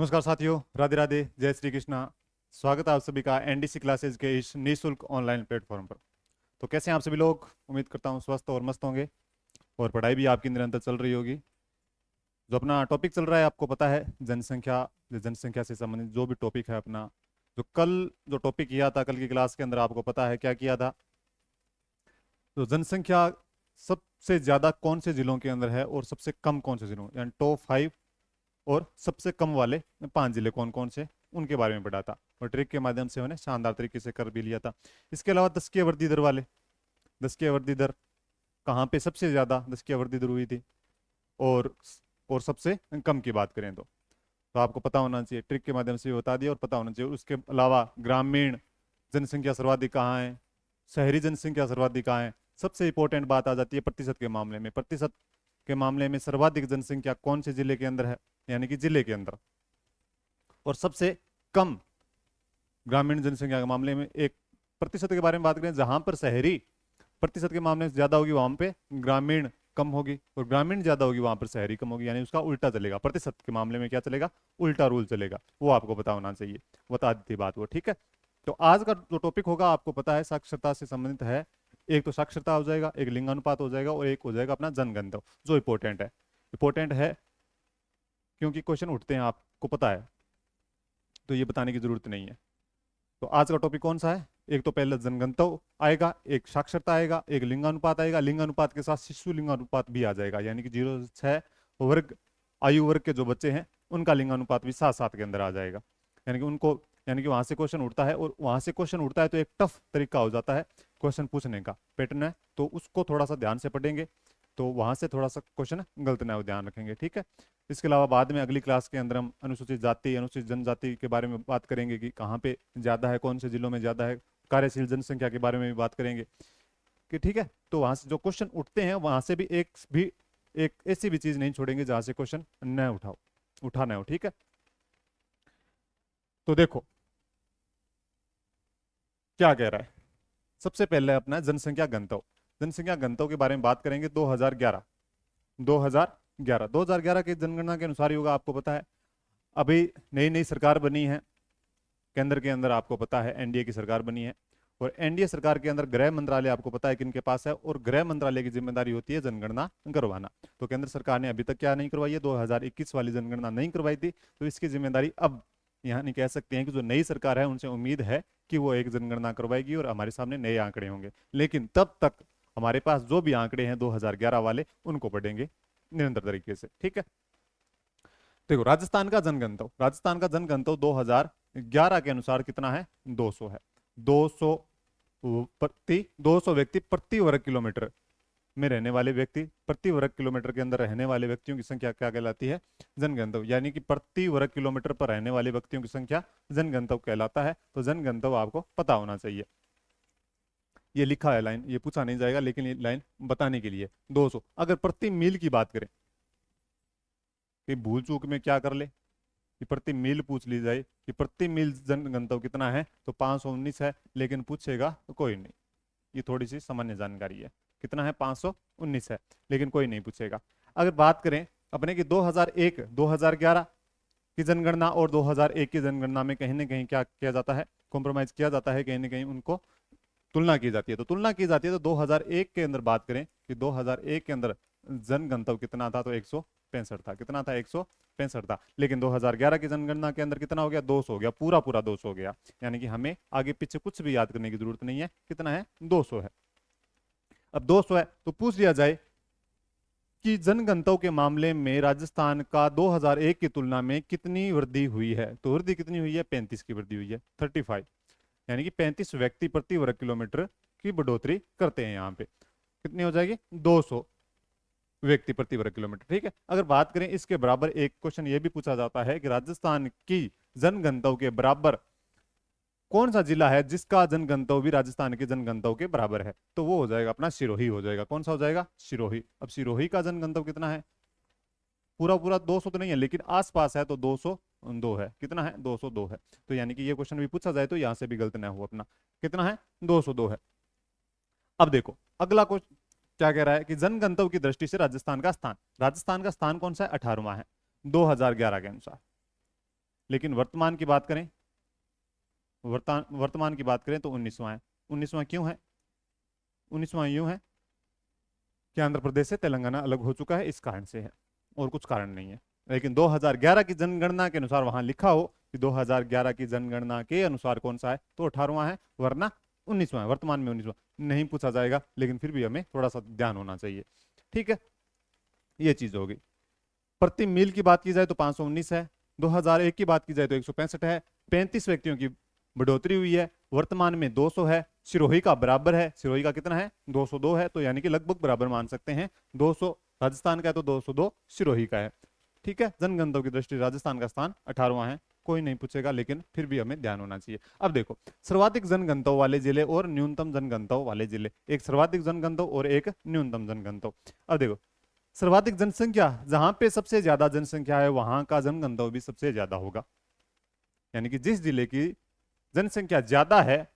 नमस्कार साथियों, राधे राधे, जय श्री कृष्णा। स्वागत है आप सभी का एनडीसी क्लासेस के इस निःशुल्क ऑनलाइन प्लेटफॉर्म पर। तो कैसे हैं आप सभी लोग? उम्मीद करता हूं स्वस्थ और मस्त होंगे और पढ़ाई भी आपकी निरंतर चल रही होगी। जो अपना टॉपिक चल रहा है आपको पता है, जनसंख्या। जनसंख्या से संबंधित जो भी टॉपिक है अपना, जो टॉपिक किया था कल की क्लास के अंदर, आपको पता है क्या किया था? तो जनसंख्या सबसे ज्यादा कौन से जिलों के अंदर है और सबसे कम कौन से जिलों, यानी टॉप 5 और सबसे कम वाले 5 जिले कौन कौन से, उनके बारे में पढ़ा था। और ट्रिक के माध्यम से उन्हें शानदार तरीके से कर भी लिया था। इसके अलावा दशकीय वृद्धि दर वाले, दशकीय वृद्धि दर कहाँ पे सबसे ज्यादा दशकीय वृद्धि दर हुई थी, और और सबसे कम की बात करें तो आपको पता होना चाहिए, ट्रिक के माध्यम से भी बता दिया और पता होना चाहिए। उसके अलावा ग्रामीण जनसंख्या सर्वाधिक कहाँ है, शहरी जनसंख्या सर्वाधिक कहाँ है। सबसे इंपॉर्टेंट बात आ जाती है प्रतिशत के मामले में। प्रतिशत के मामले में सर्वाधिक जनसंख्या कौन से जिले के अंदर है, यानी कि जिले के अंदर। और सबसे कम ग्रामीण जनसंख्या के मामले में एक प्रतिशत के बारे में बात करें, जहां पर शहरी प्रतिशत के मामले में ज्यादा होगी वहां पे ग्रामीण कम होगी, और ग्रामीण ज्यादा होगी वहां पर शहरी कम होगी, यानी उसका उल्टा चलेगा। प्रतिशत के मामले में क्या चलेगा? उल्टा रूल चलेगा। वो आपको पता होना चाहिए, बता दी थी बात वो, ठीक है। तो आज का जो टॉपिक होगा आपको पता है साक्षरता से संबंधित है। एक तो साक्षरता हो जाएगा, एक लिंगानुपात हो जाएगा, और एक हो जाएगा अपना जनगणना, जो इंपॉर्टेंट है क्योंकि क्वेश्चन उठते हैं आपको पता है, तो ये बताने की जरूरत नहीं है। तो आज का टॉपिक कौन सा है? एक तो पहले जनगणना आएगा, एक साक्षरता आएगा, एक लिंगानुपात आएगा। लिंगानुपात के साथ शिशु लिंगानुपात भी आ जाएगा, यानी कि 0 से 6 आयु वर्ग के जो बच्चे हैं उनका लिंगानुपात भी साथ साथ के अंदर आ जाएगा। यानी कि वहां से क्वेश्चन उठता है, और वहां से क्वेश्चन उठता है तो एक टफ तरीका हो जाता है क्वेश्चन पूछने का, पैटर्न है, तो उसको थोड़ा सा ध्यान से पढ़ेंगे तो वहां से थोड़ा सा क्वेश्चन गलत ना हो, ध्यान रखेंगे, ठीक है। इसके अलावा बाद में अगली क्लास के अंदर हम अनुसूचित जाति अनुसूचित जनजाति के बारे में बात करेंगे कि कहाँ पे ज्यादा है, कौन से जिलों में ज्यादा है। कार्यशील जनसंख्या के बारे में भी बात करेंगे कि ठीक है। तो वहां से जो क्वेश्चन उठते हैं वहां से भी एक ऐसी भी चीज नहीं छोड़ेंगे जहां से क्वेश्चन न उठाना हो, ठीक है। तो देखो क्या कह रहा है। सबसे पहले अपना जनसंख्या घनत्व। जनसंख्या घनत्व के बारे में बात करेंगे 2011। 2011 की जनगणना के अनुसार ही होगा, आपको पता है। अभी नई नई सरकार बनी है केंद्र के अंदर, आपको पता है एनडीए की सरकार बनी है। और एनडीए सरकार के अंदर गृह मंत्रालय आपको पता है किनके पास है, और गृह मंत्रालय की जिम्मेदारी होती है जनगणना करवाना। तो केंद्र सरकार ने अभी तक क्या नहीं करवाई है, 2021 वाली जनगणना नहीं करवाई थी, तो इसकी जिम्मेदारी अब यहाँ नहीं कह सकते हैं कि जो नई सरकार है उनसे उम्मीद है कि वो एक जनगणना करवाएगी और हमारे सामने नए आंकड़े होंगे। लेकिन तब तक हमारे पास जो भी आंकड़े हैं 2011 वाले, उनको पढ़ेंगे निरंतर तरीके से, ठीक है। देखो राजस्थान का जनगणतव 2011 के अनुसार कितना है? 200 है। 200 200 व्यक्ति प्रति वर्ग किलोमीटर में रहने वाले व्यक्ति, प्रति वर्ग किलोमीटर के अंदर रहने वाले व्यक्तियों की संख्या क्या कहलाती है? जनगणतव। यानी कि प्रति वर्ग किलोमीटर पर रहने वाले व्यक्तियों की संख्या जनगणतव कहलाता है। तो जनगणतव आपको पता होना चाहिए। ये लिखा है लाइन, ये पूछा नहीं जाएगा, लेकिन ये लाइन बताने के लिए 200। अगर प्रति मील की बात करें कि भूल चूक में क्या कर ले कि प्रति मील पूछ ली जाए कि प्रति मील जनगणतव कितना है, तो 519 है, लेकिन पूछेगा तो कोई नहीं। ये थोड़ी सी सामान्य जानकारी है, कितना है? 519 है, लेकिन कोई नहीं पूछेगा। अगर बात करें अपने की 2001 2011 की जनगणना और 2001 की जनगणना में कहीं ना कहीं क्या किया जाता है? कॉम्प्रोमाइज किया जाता है, कहीं ना कहीं उनको तुलना की जाती है। तो तुलना की जाती है तो 2001 के अंदर बात करें कि 2001 के अंदर जनगणतव कितना था, तो 165 था। कितना था? 165 था। लेकिन 2011 की जनगणना के अंदर कितना हो गया? 200 हो गया, पूरा पूरा 200 हो गया। यानी कि हमें आगे पीछे कुछ भी याद करने की जरूरत नहीं है, कितना है? 200 है। अब 200 है तो पूछ लिया जाए कि जनगणतव के मामले में राजस्थान का 2001 की तुलना में कितनी वृद्धि हुई है। तो वृद्धि कितनी हुई है? 35 की वृद्धि हुई है, 35। यानी कि 35 व्यक्ति प्रति वर्ग किलोमीटर की बढ़ोतरी करते हैं। यहाँ पे कितनी हो जाएगी? 200 व्यक्ति प्रति वर्ग किलोमीटर, ठीक है। अगर बात करें इसके बराबर, एक क्वेश्चन ये भी पूछा जाता है कि राजस्थान की जनगणतव के बराबर कौन सा जिला है जिसका जनगणतव भी राजस्थान के जनगणतव के बराबर है, तो वो हो जाएगा अपना सिरोही हो जाएगा। कौन सा हो जाएगा? सिरोही। अब सिरोही का जनगणतव कितना है? पूरा पूरा 200 तो नहीं है, लेकिन आसपास है, तो 202 है। कितना है? 202 है। तो यानी कि ये क्वेश्चन भी पूछा जाए तो यहां से भी गलत ना हो अपना। कितना है? 202 है। अब देखो अगला क्वेश्चन क्या कह रहा है कि जनगणतव की दृष्टि से राजस्थान का स्थान कौन सा है? 18वां है 2011 के अनुसार। लेकिन वर्तमान की बात करें, वर्तमान की बात करें तो 19वां है। 19वां क्यों है? 19वां यूं है कि आंध्र प्रदेश से तेलंगाना अलग हो चुका है, इस कारण से है, और कुछ कारण नहीं है। लेकिन 2011 की जनगणना के अनुसार वहां लिखा हो कि 2011 की जनगणना के अनुसार कौन सा है, तो 18वां है, वरना 19वां है। वर्तमान में 19वां नहीं पूछा जाएगा, लेकिन फिर भी हमें थोड़ा सा ध्यान होना चाहिए। ठीक है, ये चीज होगी। प्रति मील की बात की जाए तो 519 है। 2001 की बात की जाए तो 165 है। 35 व्यक्तियों की बढ़ोतरी हुई है। वर्तमान में 200 है। सिरोही का बराबर है। सिरोही का कितना है? 202 है, तो यानी कि लगभग बराबर मान सकते हैं। 200 राजस्थान का है तो 202 सिरोही का है। ठीक है, जनगणना की दृष्टि राजस्थान का स्थान 18वां है। कोई नहीं पूछेगा, लेकिन फिर भी हमें ध्यान होना चाहिए। अब देखो, सर्वाधिक जनगणना वाले जिले और न्यूनतम जनगणना वाले जिले, एक सर्वाधिक जनगणना और एक न्यूनतम जनगणना। अब देखो, सर्वाधिक जनसंख्या, जहां पे सबसे ज्यादा जनसंख्या है वहां का जनगणना भी सबसे ज्यादा होगा। यानी कि जिस जिले की जनसंख्या ज्यादा है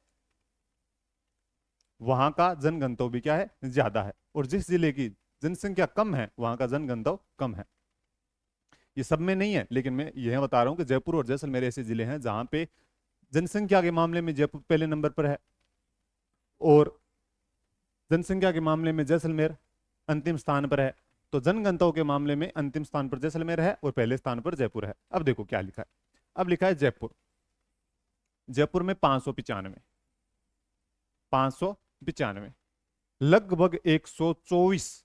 वहां का जनगणना भी क्या है? ज्यादा है। और जिस जिले की जनसंख्या कम है वहां का जनगणना कम है। ये सब में नहीं है, लेकिन मैं यह बता रहा हूं कि जयपुर और जैसलमेर ऐसे जिले हैं जहां पे जनसंख्या के मामले में जयपुर पहले नंबर पर है, और जनसंख्या के मामले में जैसलमेर अंतिम स्थान पर है। तो जनगणना के मामले में अंतिम स्थान पर जैसलमेर है और पहले स्थान पर जयपुर है। अब देखो क्या लिखा है। अब लिखा है जयपुर। जयपुर में 595, 595, लगभग 124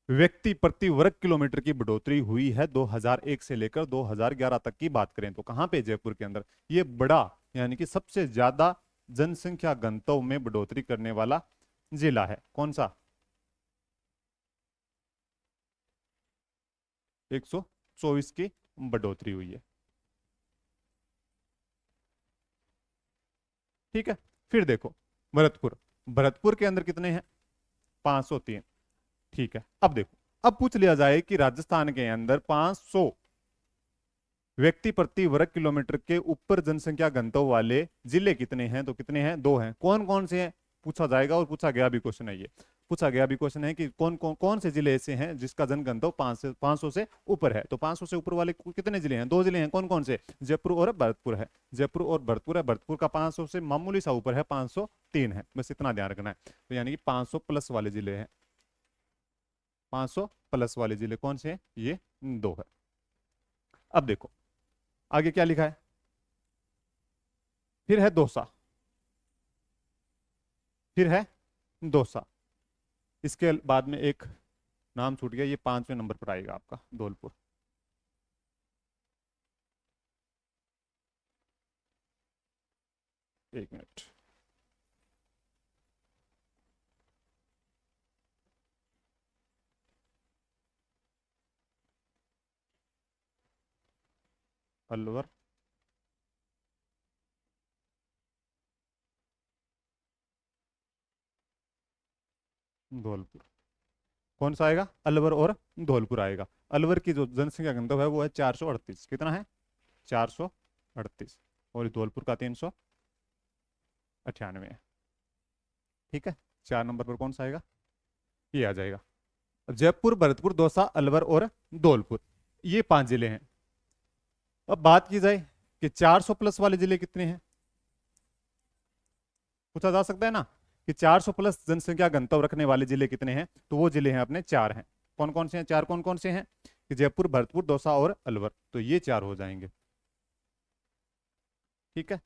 व्यक्ति प्रति वर्ग किलोमीटर की बढ़ोतरी हुई है 2001 से लेकर 2011 तक की बात करें तो। कहां पे? जयपुर के अंदर। ये बड़ा, यानी कि सबसे ज्यादा जनसंख्या घनत्व में बढ़ोतरी करने वाला जिला है। कौन सा? 124 की बढ़ोतरी हुई है। ठीक है, फिर देखो भरतपुर। भरतपुर के अंदर कितने हैं? 503। ठीक है, अब देखो, अब पूछ लिया जाए कि राजस्थान के अंदर 500 व्यक्ति प्रति वर्ग किलोमीटर के ऊपर जनसंख्या घनत्व वाले जिले कितने हैं, तो कितने हैं? 2 हैं। कौन कौन से हैं पूछा जाएगा, और पूछा गया भी क्वेश्चन है ये। पूछा गया भी क्वेश्चन है कि कौन से जिले ऐसे हैं जिसका जनघनत्व 500 से ऊपर है। तो 500 से ऊपर वाले कितने जिले हैं? 2 जिले हैं। कौन कौन से? जयपुर और भरतपुर है। जयपुर और भरतपुर है। भरतपुर का 500 से मामूली सा ऊपर है, 503 है, बस इतना ध्यान रखना है। तो यानी कि 500 प्लस वाले जिले हैं। 500 प्लस वाले जिले कौन से हैं? ये 2 है। अब देखो आगे क्या लिखा है। फिर है दौसा। फिर है दौसा। इसके बाद में एक नाम छूट गया, ये 5वें नंबर पर आएगा आपका, धौलपुर। एक मिनट। अलवर, धौलपुर। कौन सा आएगा? अलवर और धौलपुर आएगा। अलवर की जो जनसंख्या घनत्व है वो है 438। कितना है? 438। और धौलपुर का 398 है। ठीक है, 4 नंबर पर कौन सा आएगा? ये आ जाएगा। अब जयपुर, भरतपुर, दौसा, अलवर और धौलपुर, ये 5 जिले हैं। अब बात की जाए कि 400 प्लस वाले जिले कितने हैं, पूछा जा सकता है ना कि 400 प्लस जनसंख्या घनत्व रखने वाले जिले कितने हैं, तो वो जिले हैं अपने 4 हैं। कौन कौन से हैं? 4 कौन कौन से हैं? कि जयपुर, भरतपुर, दौसा और अलवर, तो ये 4 हो जाएंगे। ठीक है,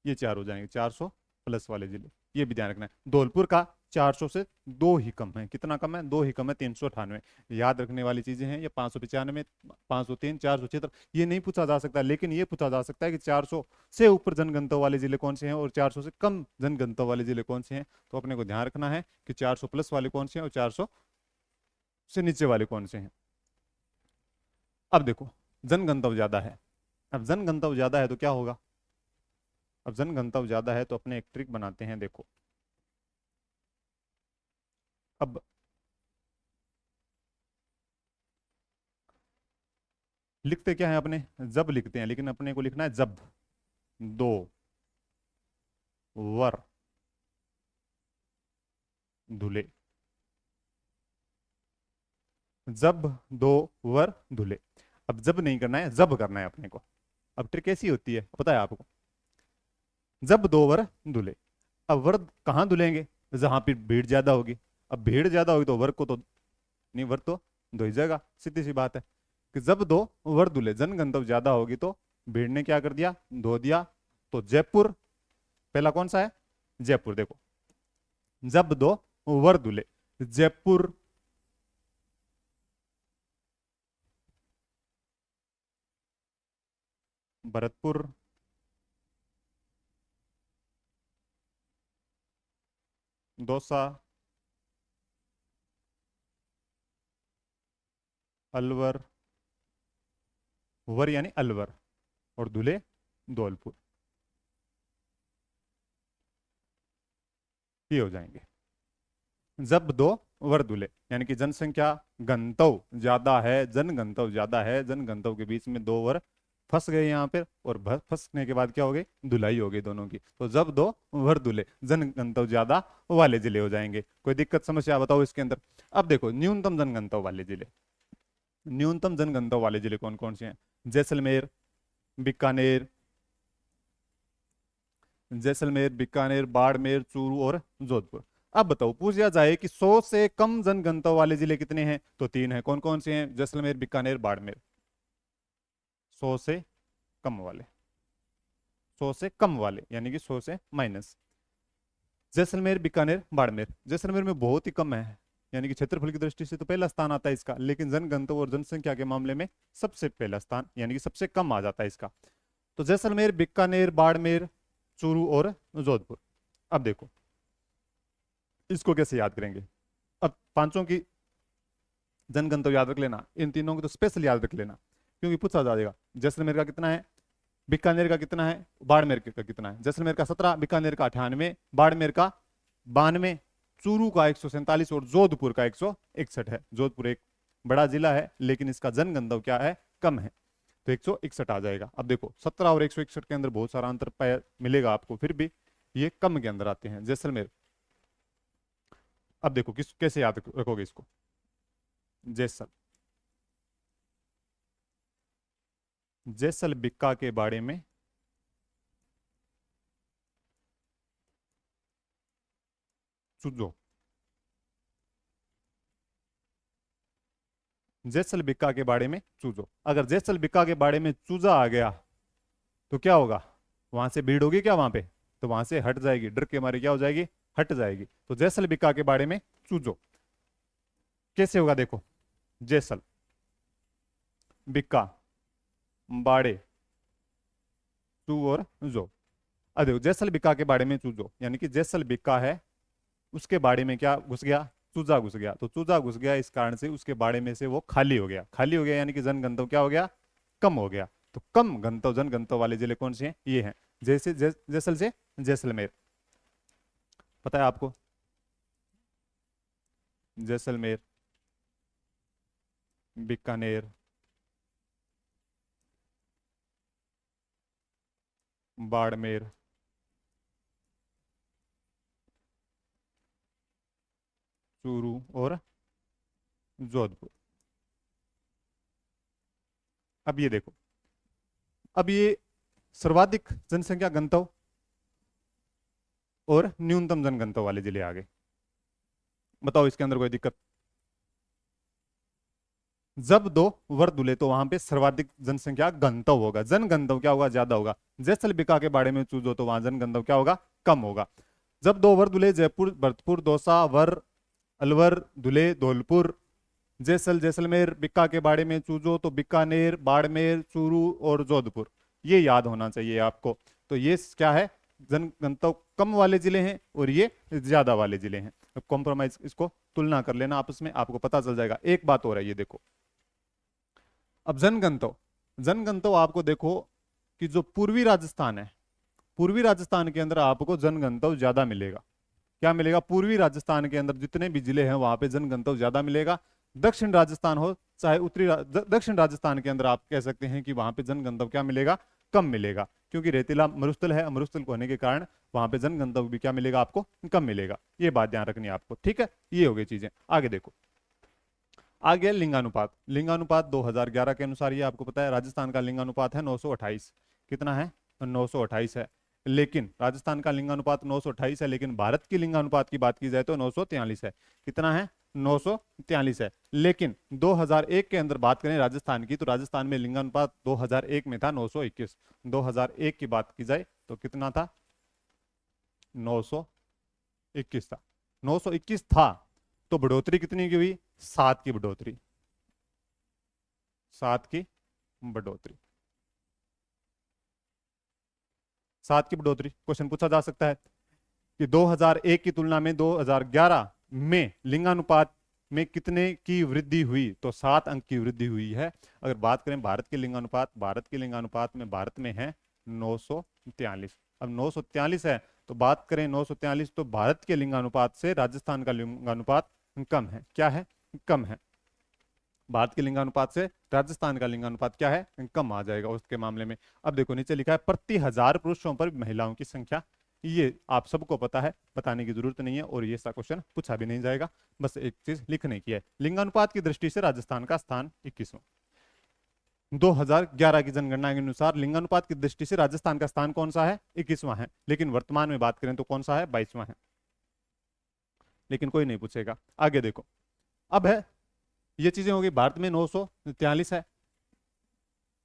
ये 4 हो जाएंगे, 400 प्लस वाले जिले। ये भी ध्यान रखना है। धौलपुर का 400 से 2 ही कम है। कितना कम है? 2 ही कम है, 398। याद रखने वाली चीजें हैं ये। 595, 503, 476, ये नहीं पूछा जा सकता, लेकिन ये पूछा जा सकता है कि 400 से ऊपर जनगणना वाले जिले कौन से हैं और 400 से कम जनगणना वाले जिले कौन से हैं। तो अपने को ध्यान रखना है कि 400 प्लस वाले कौन से हैं और 400 से नीचे वाले कौन से हैं। अब देखो, जनगणना ज्यादा है। अब जनगणना ज्यादा है तो क्या होगा? अब जनगणना ज्यादा है तो अपने एक ट्रिक बनाते हैं। देखो, अब लिखते क्या है अपने? जब लिखते हैं, लेकिन अपने को लिखना है जब दो वर धुले। जब दो वर धुले। अब जब नहीं करना है, जब करना है अपने को। अब ट्रिक कैसी होती है पता है आपको? जब दो वर धुले। अब वर कहाँ धुलेंगे? जहां पर भीड़ ज्यादा होगी। अब भीड़ ज्यादा होगी तो वर को तो नहीं, वर तो धो ही जाएगा, सीधी सी बात है। कि जब दो वर धुले, जनगणतव्य ज्यादा होगी तो भीड़ ने क्या कर दिया? धो दिया। तो जयपुर पहला कौन सा है? जयपुर। देखो, जब दो वर धुले, जयपुर। भरतपुर। दौसा। अलवर। वर यानी अलवर, और धुले धौलपुर। ये हो जाएंगे। जब दो वर धुले यानी कि जनसंख्या गंतव्य ज्यादा है, जनगंतव्य ज्यादा है, जनगंतव्य के बीच में दो वर फंस गए यहाँ पे, और फंसने के बाद क्या हो गई? धुलाई हो गई दोनों की। तो जब दो वर धुले, जनगंतव्य ज्यादा वाले जिले हो जाएंगे। कोई दिक्कत समस्या बताओ इसके अंदर? अब देखो, न्यूनतम जनगंतव्य वाले जिले। न्यूनतम जनगंतव्य वाले जिले कौन कौन से हैं? जैसलमेर, बीकानेर, जैसलमेर, बीकानेर, बाड़मेर, चूरू और जोधपुर। अब बताओ, पूछा जाए कि 100 से कम जनगणतव्य वाले जिले कितने हैं? तो 3 हैं। कौन कौन से हैं? जैसलमेर, बीकानेर, बाड़मेर। 100 से कम वाले, 100 से कम वाले यानी कि 100 से माइनस। जैसलमेर, बीकानेर, बाड़मेर। जैसलमेर में बहुत ही कम है, यानी कि क्षेत्रफल की दृष्टि से तो पहला स्थान आता है इसका, लेकिन जनगणतव्य और जनसंख्या के मामले में सबसे पहला स्थान, यानी कि सबसे कम आ जाता है इसका। तो जैसलमेर, बीकानेर, बाड़मेर, चूरू और जोधपुर। अब देखो, इसको कैसे याद करेंगे? अब पांचों की जनगणतव्य याद रख लेना, इन तीनों को तो स्पेशल याद रख लेना, क्योंकि पूछा जाएगा जैसलमेर का कितना है, बीकानेर का कितना है, बाड़मेर का कितना है। जैसलमेर का 17, बीकानेर का 98, बाड़मेर का 92, चूरू का 147 और जोधपुर का 161 है। जोधपुर एक बड़ा जिला है, लेकिन इसका जनगणतव्य क्या है? कम है, तो 161 आ जाएगा। अब देखो, 17 और 161 के अंदर बहुत सारा अंतर मिलेगा आपको, फिर भी ये कम के अंदर आते हैं जैसलमेर। अब देखो किस कैसे याद रखोगे इसको? जैसल, जैसल बिक्का के बारे में चूजो। जैसल बिक्का के बारे में चूजो। अगर जैसल बिक्का के बारे में चूजा आ गया तो क्या होगा? वहां से भीड़ होगी क्या वहां पे? तो वहां से हट जाएगी, डर के मारे क्या हो जाएगी? हट जाएगी। तो जैसल बिक्का के बारे में चूजो कैसे होगा? देखो, जैसल, बिक्का, बाड़े, चू और जो। अब देखो, जैसल बिक्का के बारे में चूजो यानी कि जैसल बिक्का है, उसके बाड़े में क्या घुस गया? चूजा घुस गया। तो चूजा घुस गया, इस कारण से उसके बाड़े में से वो खाली हो गया। खाली हो गया यानी कि जनगणतव्य क्या हो गया? कम हो गया। तो कम गंतव्य जनगणतव्य वाले जिले कौन से हैं? ये हैं। जैसे जैसल से जैसलमेर, पता है आपको? जैसलमेर, बीकानेर, बाड़मेर, चूरू और जोधपुर। अब ये देखो, अब ये सर्वाधिक जनसंख्या गंतव्य और न्यूनतम जनगंतव्य वाले जिले आ गए। बताओ इसके अंदर कोई दिक्कत? जब दो वर धुले तो वहां पे सर्वाधिक जनसंख्या गंतव्य होगा, जनगंतव्य क्या होगा? ज्यादा होगा। जैसल बिका के बारे में चूजो तो वहां जनगंतव्य क्या होगा? कम होगा। जब दो वर धुले, जयपुर, भरतपुर, दौसा, वर, अलवर, धुले, धौलपुर, जैसल, जैसलमेर, बिक्का के बारे में चूजो तो बीकानेर, बाड़मेर, चूरू और जोधपुर। ये याद होना चाहिए आपको। तो ये क्या है? जनगंतव्य कम वाले जिले हैं और ये ज्यादा वाले जिले हैं। अब कॉम्प्रोमाइज, इसको तुलना कर लेना आपस में, आपको पता चल जाएगा। एक बात हो रही है, ये देखो, अब जनगंतव्य, जनगंतव्य आपको देखो कि जो पूर्वी राजस्थान है, पूर्वी राजस्थान के अंदर आपको जनगंतव्य ज्यादा मिलेगा। क्या मिलेगा? पूर्वी राजस्थान के अंदर जितने भी जिले हैं वहां पे जनगंतव्य ज्यादा मिलेगा। दक्षिण राजस्थान हो चाहे उत्तरी दक्षिण राजस्थान के अंदर आप कह सकते हैं कि वहां पे जनगंतव्य क्या मिलेगा? कम मिलेगा, क्योंकि रेतीला मरुस्थल है, मरुस्थल होने के कारण वहां पे जनगंतव्य भी क्या मिलेगा? आपको कम मिलेगा। ये बात ध्यान रखनी है आपको, ठीक है? ये हो गई चीजें। आगे देखो, आ गया लिंगानुपात। लिंगानुपात 2011 के अनुसार ये आपको पता है राजस्थान का लिंगानुपात है 928। कितना है? 928 है। लेकिन राजस्थान का लिंगानुपात 928 है, लेकिन भारत की लिंगानुपात की बात की जाए तो 943 है। कितना है? 943 है। लेकिन 2001 के अंदर बात करें राजस्थान की, तो राजस्थान में लिंगानुपात 2001 में था 921। 2001 की बात की जाए तो कितना था? 921 था। 921 था तो बढ़ोतरी कितनी की हुई? 7 की बढ़ोतरी। 7 की बढ़ोतरी। 7 की बढ़ोतरी। क्वेश्चन पूछा जा सकता है कि 2001 की तुलना में 2011 में लिंगानुपात में कितने की वृद्धि हुई? तो 7 अंक की वृद्धि हुई है। अगर बात करें भारत के लिंगानुपात, भारत के लिंगानुपात में भारत में है 943। अब 943 है तो बात करें 943, तो भारत के लिंगानुपात से राजस्थान का लिंगानुपात कम है। क्या है? कम है। भारत के लिंगानुपात से राजस्थान का लिंगानुपात क्या है? कम आ जाएगा उसके मामले में। अब देखो नीचे लिखा है प्रति 1000 पुरुषों पर महिलाओं की संख्या। ये आप सबको पता है, बताने की जरूरत नहीं है, और ये सा क्वेश्चन पूछा भी नहीं जाएगा। बस एक चीज लिखने की है, लिंगानुपात की दृष्टि से राजस्थान का स्थान 21वां। 2011 की जनगणना के अनुसार लिंगानुपात की दृष्टि से राजस्थान का स्थान कौन सा है? 21वां है। लेकिन वर्तमान में बात करें तो कौन सा है? 22वां है। लेकिन कोई नहीं पूछेगा। आगे देखो, अब है ये चीजें होगी। भारत में 943 है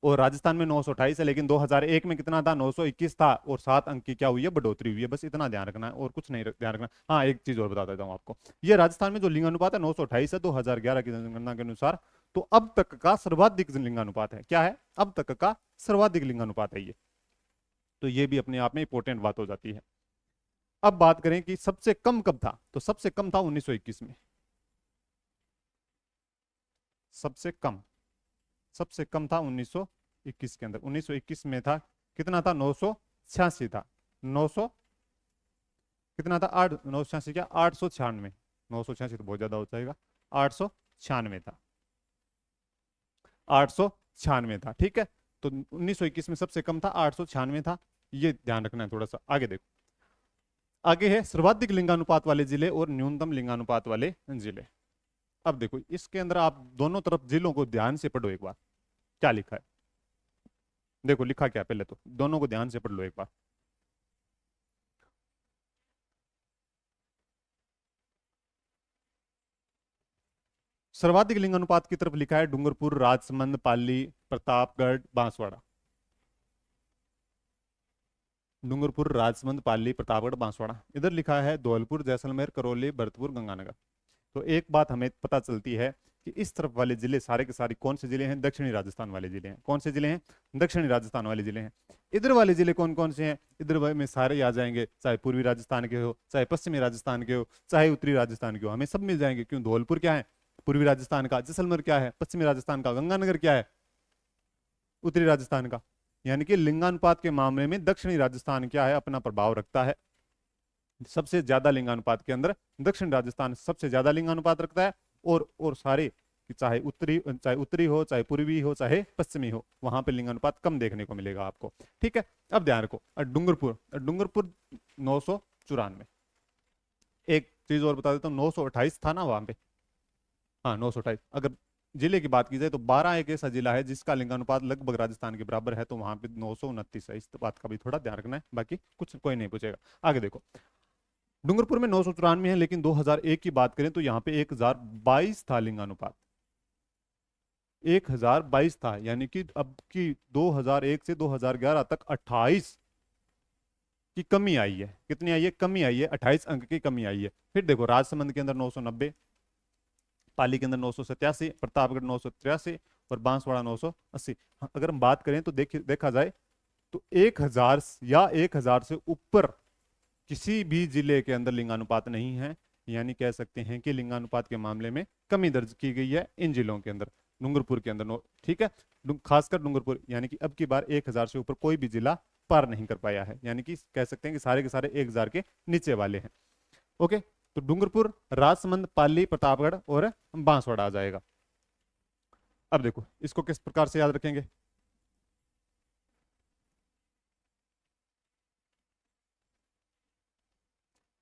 और राजस्थान में 928 है, लेकिन 2001 में कितना था? 921 था, और 7 अंक की क्या हुई है? बढ़ोतरी हुई है। बस इतना ध्यान रखना है और कुछ नहीं ध्यान रखना। हाँ, एक चीज और बता देता हूँ आपको। ये राजस्थान में जो लिंगानुपात है 928 है 2011 की जनगणना के अनुसार, तो अब तक का सर्वाधिक लिंगानुपात है। क्या है? अब तक का सर्वाधिक लिंगानुपात है ये। तो ये भी अपने आप में इंपॉर्टेंट बात हो जाती है। अब बात करें कि सबसे कम कब था, तो सबसे कम था 1921 में। सबसे कम, सबसे कम था 1921 के अंदर। 1921 में था कितना था? 986 था। 900 कितना था? 986 क्या 896? 986 तो बहुत ज्यादा हो जाएगा। 896 था। 896 था। ठीक है, तो 1921 में सबसे कम था 896 था। ये ध्यान रखना है थोड़ा सा। आगे देखो, आगे है सर्वाधिक लिंगानुपात वाले जिले और न्यूनतम लिंगानुपात वाले जिले। अब देखो इसके अंदर आप दोनों तरफ जिलों को ध्यान से पढ़ो एक बार। क्या लिखा है देखो, लिखा क्या पहले तो दोनों को ध्यान से पढ़ लो एक बार। सर्वाधिक लिंगानुपात की तरफ लिखा है डूंगरपुर, राजसमंद, पाली, प्रतापगढ़, बांसवाड़ा। डूंगरपुर, राजसमंद, पाली, प्रतापगढ़, बांसवाड़ा। इधर लिखा है धौलपुर, जैसलमेर, करौली, भरतपुर, गंगानगर। तो एक बात हमें पता चलती है कि इस तरफ वाले जिले सारे के सारे कौन से जिले हैं? दक्षिणी राजस्थान वाले जिले हैं। कौन से जिले हैं? दक्षिणी राजस्थान वाले जिले हैं। इधर वाले जिले कौन कौन से हैं? इधर में सारे आ जाएंगे, चाहे पूर्वी राजस्थान के हो, चाहे पश्चिमी राजस्थान के हो, चाहे उत्तरी राजस्थान के हो, हमें सब मिल जाएंगे। क्यों? धौलपुर क्या है? पूर्वी राजस्थान का। जैसलमेर क्या है? पश्चिमी राजस्थान का। गंगानगर क्या है? उत्तरी राजस्थान का। यानी कि लिंगानुपात के मामले में दक्षिणी राजस्थान क्या है? अपना प्रभाव रखता है। सबसे ज्यादा लिंगानुपात के अंदर दक्षिण राजस्थान सबसे ज्यादा लिंगानुपात रखता है। और सारे चाहे उत्तरी हो, चाहे पूर्वी हो, चाहे पश्चिमी हो, वहां पे लिंगानुपात कम देखने को मिलेगा आपको। ठीक है, अब ध्यान रखो। डूंगरपुर, डूंगरपुर 994। एक चीज और बता देता हूँ, 928 था ना वहां पे। हाँ, 928। अगर जिले की बात की जाए तो 12 एक ऐसा जिला है जिसका लिंगानुपात लगभग राजस्थान के बराबर है, तो वहां पे 929 है। इस बात का भी थोड़ा ध्यान रखना है, बाकी कुछ कोई नहीं पूछेगा। आगे देखो, डूंगरपुर में 994 है, लेकिन 2001 की बात करें तो यहाँ पे 1022 था लिंगानुपात। 1022 था, यानी कि अब की 2001 से 2011 तक 28 की कमी आई है। कितनी आई है? कमी आई है, 28 अंक की कमी आई है। फिर देखो राजसमंद के अंदर 990, पाली के अंदर 987, प्रतापगढ़ 983 और बांसवाड़ा 980। अगर हम बात करें तो देखा जाए तो 1000 या 1000 से ऊपर किसी भी जिले के अंदर लिंगानुपात नहीं है। यानी कह सकते हैं कि लिंगानुपात के मामले में कमी दर्ज की गई है इन जिलों के अंदर। डूंगरपुर के अंदर ठीक है, खासकर डूंगरपुर, यानी कि अब की बार 1000 से ऊपर कोई भी जिला पार नहीं कर पाया है। यानी कि कह सकते हैं कि सारे के सारे 1000 के नीचे वाले हैं। ओके, तो डूंगरपुर, राजसमंद, पाली, प्रतापगढ़ और बांसवाड़ा आ जाएगा। अब देखो इसको किस प्रकार से याद रखेंगे।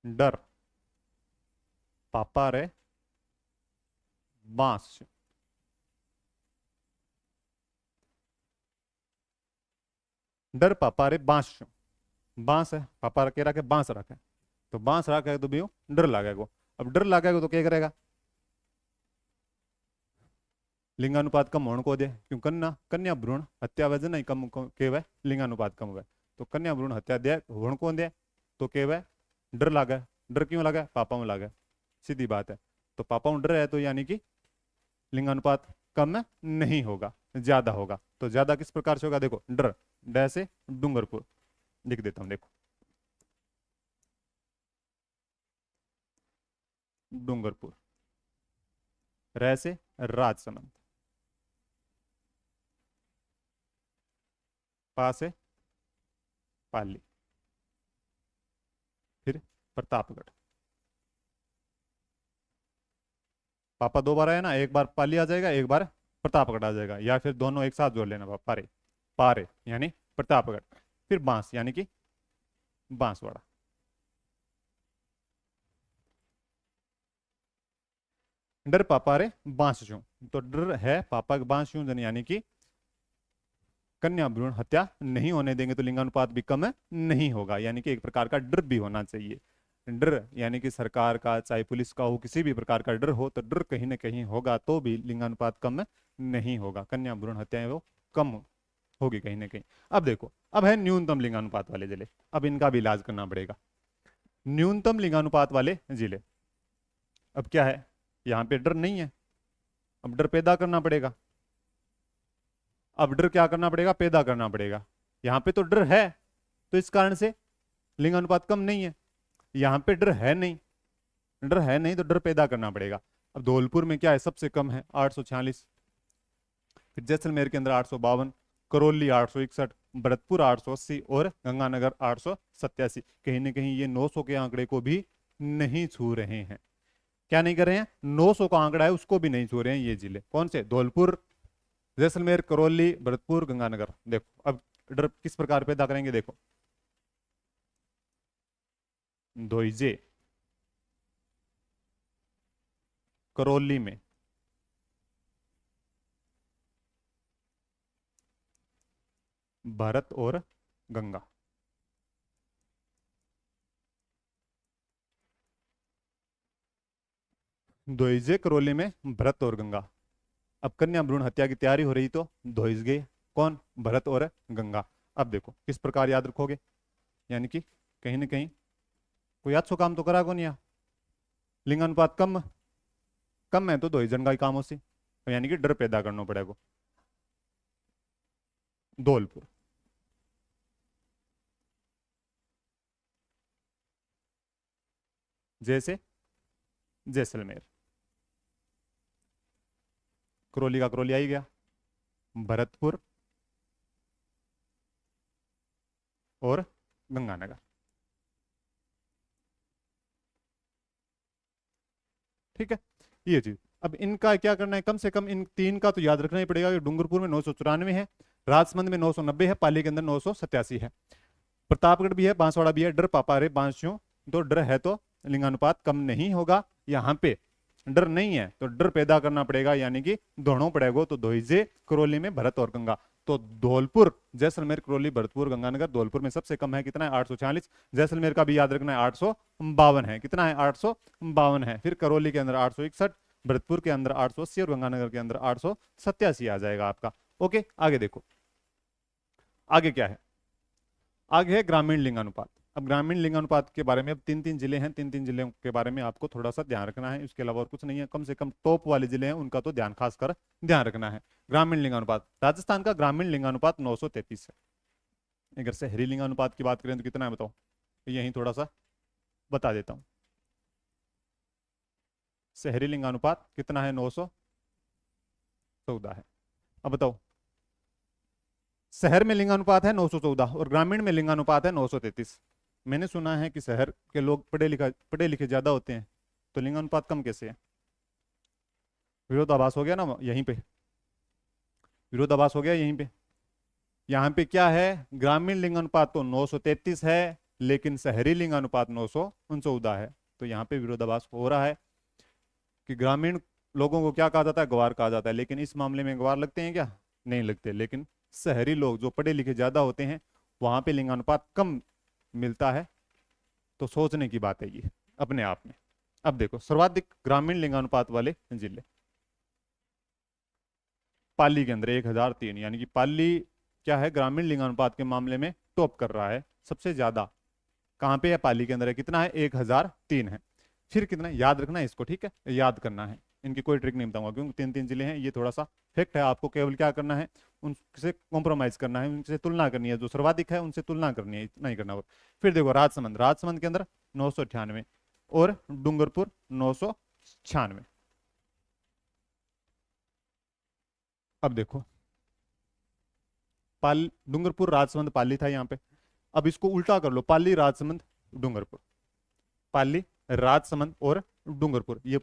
डर, पापा रे, बांस, डर पापा रे बांस, बांस है, पापा कह रहा है बांस रखा है, तो बांस रखा है तो भी डर लागेगा। अब डर लागेगा तो क्या करेगा, लिंगानुपात कम होने को दे, क्यों कन्या कन्या भ्रूण हत्या वजह नहीं कम केवल लिंगानुपात कम हुआ, तो कन्या भ्रूण हत्या दे होने को दे, तो केवल डर लागे। डर क्यों लगा, पापा में लागे, सीधी बात है। तो पापा में डर है तो यानी कि लिंगानुपात कम नहीं होगा, ज्यादा होगा। तो ज्यादा किस प्रकार से होगा, देखो डर, डे से डूंगरपुर लिख देता हूं, देखो डूंगरपुर, रे से राजसमंद, पा से पाली, फिर प्रतापगढ़। पापा दो बार आया ना, एक बार पाली आ जाएगा, एक बार प्रतापगढ़ आ जाएगा, या फिर दोनों एक साथ जोड़ लेना, पारे पारे यानी प्रतापगढ़, फिर बांस यानी कि बांसवाड़ा। डर पापा रे बांस छू, तो डर है पापा के बांस छू यानी कि कन्या भ्रूण हत्या नहीं होने देंगे, तो लिंगानुपात भी कम नहीं होगा, यानी कि एक प्रकार का डर भी होना चाहिए। डर यानी कि सरकार का, चाहे पुलिस का हो, किसी भी प्रकार का डर हो, तो डर कहीं ना कहीं होगा तो भी लिंगानुपात कम नहीं होगा, कन्या भ्रूण हत्याएं वो कम होगी कहीं ना कहीं। अब देखो, अब है न्यूनतम लिंगानुपात वाले जिले, अब इनका भी इलाज करना पड़ेगा। न्यूनतम लिंगानुपात वाले जिले, अब क्या है, यहाँ पे डर नहीं है, अब डर पैदा करना पड़ेगा। अब डर क्या करना पड़ेगा, पैदा करना पड़ेगा। यहाँ पे तो डर है, तो इस कारण से लिंगानुपात कम नहीं है। यहाँ पे डर है नहीं, डर है नहीं तो डर पैदा करना पड़ेगा। अब धौलपुर में क्या है, सबसे कम है 846, फिर जैसलमेर के अंदर 852, करौली 861, भरतपुर 880 और गंगानगर 887। कहीं ना कहीं ये 900 के आंकड़े को भी नहीं छू रहे हैं। क्या नहीं कर रहे हैं, 900 का आंकड़ा है उसको भी नहीं छू रहे हैं ये जिले। कौन से, धौलपुर, जैसलमेर, करौली, भरतपुर, गंगानगर। देखो अब डर किस प्रकार पैदा करेंगे, देखो धोइजे करौली में, भरत और गंगा, धोइजे करौली में भरत और गंगा। अब कन्या भ्रूण हत्या की तैयारी हो रही तो धोइज गए, कौन, भरत और गंगा। अब देखो किस प्रकार याद रखोगे, यानी कि कहीं ना कहीं कोई अच्छो काम तो करा को नहीं, लिंगानुपात कम कम है तो धोइजन का ही काम हो सी, यानी कि डर पैदा करना पड़ेगा। धौलपुर, जैसे जैसलमेर, करौली का करौली आई गया, भरतपुर और गंगानगर। ठीक है, ये चीज। अब इनका क्या करना है, कम से कम इन तीन का तो याद रखना ही पड़ेगा कि डूंगरपुर में 994 है, राजसमंद में 990 है, पाली के अंदर 987 है, प्रतापगढ़ भी है, बांसवाड़ा भी है। डर पापा रे बांसों, तो डर है तो लिंगानुपात कम नहीं होगा। यहाँ पे डर नहीं है तो डर पैदा करना पड़ेगा, यानी कि दोनों पड़ेगा। तो धोइजे करौली में भरत और गंगा, तो धौलपुर, जैसलमेर, करौली, भरतपुर, गंगानगर, धौलपुर में सबसे कम है कितना है, 840। जैसलमेर का भी याद रखना है 852 है, कितना है 852 है। फिर करौली के अंदर 861, भरतपुर के अंदर 880 और गंगानगर के अंदर 887 आ जाएगा आपका। ओके, आगे देखो, आगे क्या है, आगे है ग्रामीण लिंगानुपात। अब ग्रामीण लिंगानुपात के बारे में, अब तीन तीन जिले हैं, तीन तीन जिले के बारे में आपको थोड़ा सा ध्यान रखना है, इसके अलावा और कुछ नहीं है। कम से कम टॉप वाले जिले हैं उनका तो ध्यान खासकर ध्यान रखना है। ग्रामीण लिंगानुपात, राजस्थान का ग्रामीण लिंगानुपात 933 है। अगर शहरी लिंगानुपात की बात करें तो कितना है बताओ, तो यही थोड़ा सा बता देता हूँ। शहरी लिंगानुपात कितना है, 914 है। अब बताओ, शहर में लिंगानुपात है 914 और ग्रामीण में लिंगानुपात है 933। मैंने सुना है कि शहर के लोग पढ़े लिखे ज्यादा होते हैं, तो लिंगानुपात कम कैसे है, विरोधाभास हो गया ना यहीं पे, विरोधाभास हो गया यहीं पे। यहाँ पे क्या है, ग्रामीण लिंगानुपात तो 933 है, लेकिन शहरी लिंगानुपात 914 है। तो यहाँ पे विरोधाभास हो रहा है कि ग्रामीण लोगों को क्या कहा जाता है, गवार कहा जाता है, लेकिन इस मामले में गवार लगते हैं क्या, नहीं लगते। लेकिन शहरी लोग जो पढ़े लिखे ज्यादा होते हैं वहां पे लिंगानुपात कम मिलता है, तो सोचने की बात है ये अपने आप में। अब देखो सर्वाधिक ग्रामीण लिंगानुपात वाले जिले, पाली के अंदर 1003, यानी कि पाली क्या है, ग्रामीण लिंगानुपात के मामले में टॉप कर रहा है सबसे ज्यादा। कहाँ पे है, पाली के अंदर है। कितना है, 1003 है। फिर कितना है, याद रखना है इसको, ठीक है, याद करना है। इनकी कोई ट्रिक नहीं बताऊंगा क्योंकि 3 3 जिले हैं, ये थोड़ा सा फैक्ट है। आपको केवल क्या करना है, उनसे कॉम्प्रोमाइज करना है, उनसे तुलना करनी है, जो सर्वाधिक है उनसे तुलना करनी है, इतना ही करना। और फिर देखो राजसमंद, राजसमंद के अंदर 998 और डूंगरपुर 996। अब देखो डूंगरपुर राजसमंद पाली था यहाँ पे। अब इसको उल्टा कर लो, पाली राजसमंद डूंगरपुर, पाली राजसमंद और डूंगरपुर, ये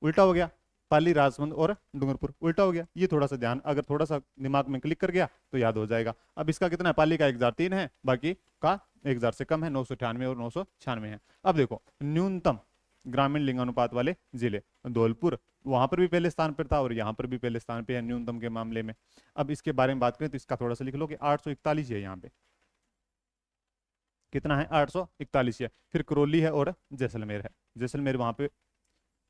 उल्टा हो गया। पाली राजसमंद और डूंगरपुर उल्टा हो गया। ये थोड़ा सा ध्यान, अगर थोड़ा सा दिमाग में क्लिक कर गया तो याद हो जाएगा। अब इसका कितना है, पाली का 1003 है, बाकी का 1000 से कम है, 998 और 996 है। अब देखो न्यूनतम ग्रामीण लिंगानुपात वाले जिले, धौलपुर वहां पर भी पहले स्थान पर था और यहाँ पर भी पहले स्थान पे है न्यूनतम के मामले में। अब इसके बारे में बात करें तो इसका थोड़ा सा लिख लो कि 841 है यहाँ पे। कितना है, 841 है। फिर करौली है और जैसलमेर है, जैसलमेर वहां पे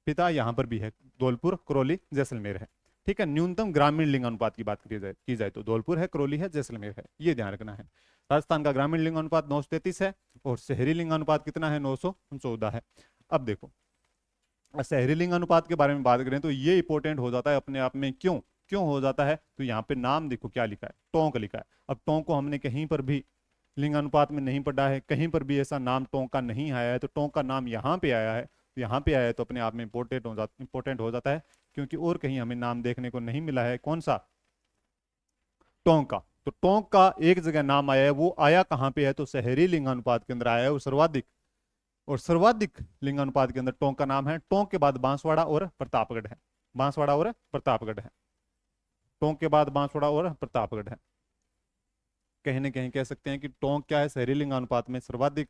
पिता, यहाँ पर भी है, धौलपुर करौली जैसलमेर है। ठीक है, न्यूनतम ग्रामीण लिंगानुपात की बात की जाए तो धौलपुर है, करौली है, जैसलमेर है, ये ध्यान रखना है। राजस्थान का ग्रामीण लिंगानुपात 933 है और शहरी लिंगानुपात कितना है, 914 है। अब देखो शहरी लिंगानुपात के बारे में बात करें तो ये इंपॉर्टेंट हो जाता है अपने आप में। क्यों क्यों हो जाता है, तो यहाँ पे नाम देखो क्या लिखा है, टोंक लिखा है। अब टोंक को हमने कहीं पर भी लिंगानुपात में नहीं पढ़ा है, कहीं पर भी ऐसा नाम टोंक का नहीं आया है, तो टोंक का नाम यहाँ पे आया है। यहाँ पे आया है तो अपने आप में इंपॉर्टेंट हो जाता है, क्योंकि और कहीं हमें नाम देखने को नहीं मिला है। कौन सा, टोंक का। तो टोंक का एक जगह नाम आया है, वो आया कहाँ पे है, तो शहरी लिंगानुपात के अंदर आया है, और सर्वाधिक लिंगानुपात के अंदर टोंक का नाम है। टोंक के बाद बांसवाड़ा और प्रतापगढ़ है, बांसवाड़ा और प्रतापगढ़ है। टोंक के बाद बांसवाड़ा और प्रतापगढ़ है। कहीं ना कहीं कह सकते हैं कि टोंक क्या है, शहरी लिंगानुपात में सर्वाधिक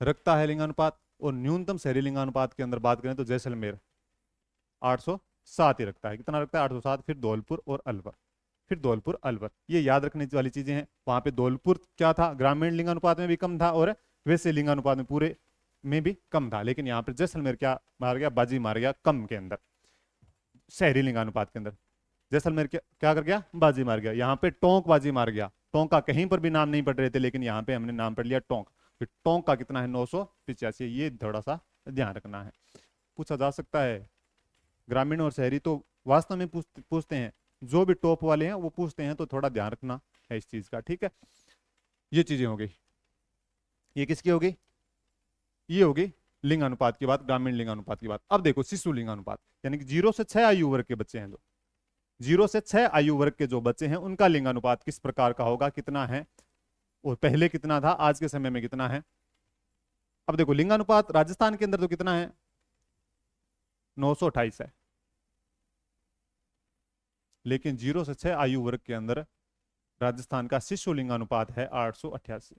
रखता है लिंगानुपात। और न्यूनतम शहरी लिंगानुपात के अंदर बात करें तो जैसलमेर 807 ही रखता है। कितना रखता है, 807। फिर धौलपुर और अलवर, फिर धौलपुर अलवर, ये याद रखने वाली चीजें हैं। वहां पे धौलपुर क्या था, ग्रामीण लिंगानुपात में भी कम था और वैसे लिंगानुपात में पूरे में भी कम था। लेकिन यहाँ पर जैसलमेर क्या मार गया, बाजी मार गया कम के अंदर, शहरी लिंगानुपात के अंदर। जैसलमेर क्या कर गया, बाजी मार गया। यहाँ पे टोंक बाजी मार गया। टोंक का कहीं पर भी नाम नहीं पढ़ रहे थे, लेकिन यहाँ पे हमने नाम पढ़ लिया टोंक। फिर टोंक का कितना है, 985। ये थोड़ा सा ध्यान रखना है। पूछा जा सकता है, ग्रामीण और शहरी तो वास्तव में पूछते हैं, जो भी टॉप वाले हैं वो पूछते हैं, तो थोड़ा ध्यान रखना है इस चीज का। ठीक है, ये चीजें हो गई। ये किसकी हो गई, ये होगी लिंगानुपात की बात, ग्रामीण लिंगानुपात की बात। अब देखो शिशु लिंगानुपात, यानी कि 0 से 6 आयु वर्ग के बच्चे हैं, जो 0 से 6 आयु वर्ग के जो बच्चे हैं उनका लिंगानुपात किस प्रकार का होगा, कितना है, और पहले कितना था, आज के समय में कितना है। अब देखो लिंगानुपात राजस्थान के अंदर तो कितना है, 928 है। लेकिन 0 से 6 आयु वर्ग के अंदर राजस्थान का शिशु लिंगानुपात है 888।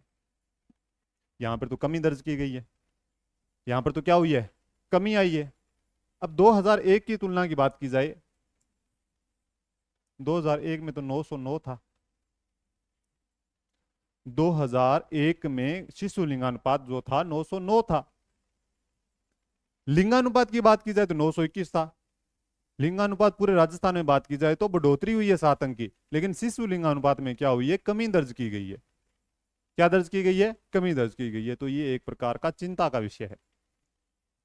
यहां पर तो कमी दर्ज की गई है, यहां पर तो क्या हुई है, कमी आई है। अब 2001 की तुलना की बात की जाए, 2001 में तो 909 था। 2001 में शिशु लिंगानुपात जो था 909 था। लिंगानुपात की बात की जाए तो 921 था। लिंगानुपात पूरे राजस्थान में बात की जाए तो बढ़ोतरी हुई है 7 अंक की, लेकिन शिशु लिंगानुपात में क्या हुई है, कमी दर्ज की गई है। क्या दर्ज की गई है, कमी दर्ज की गई है। तो ये एक प्रकार का चिंता का विषय है।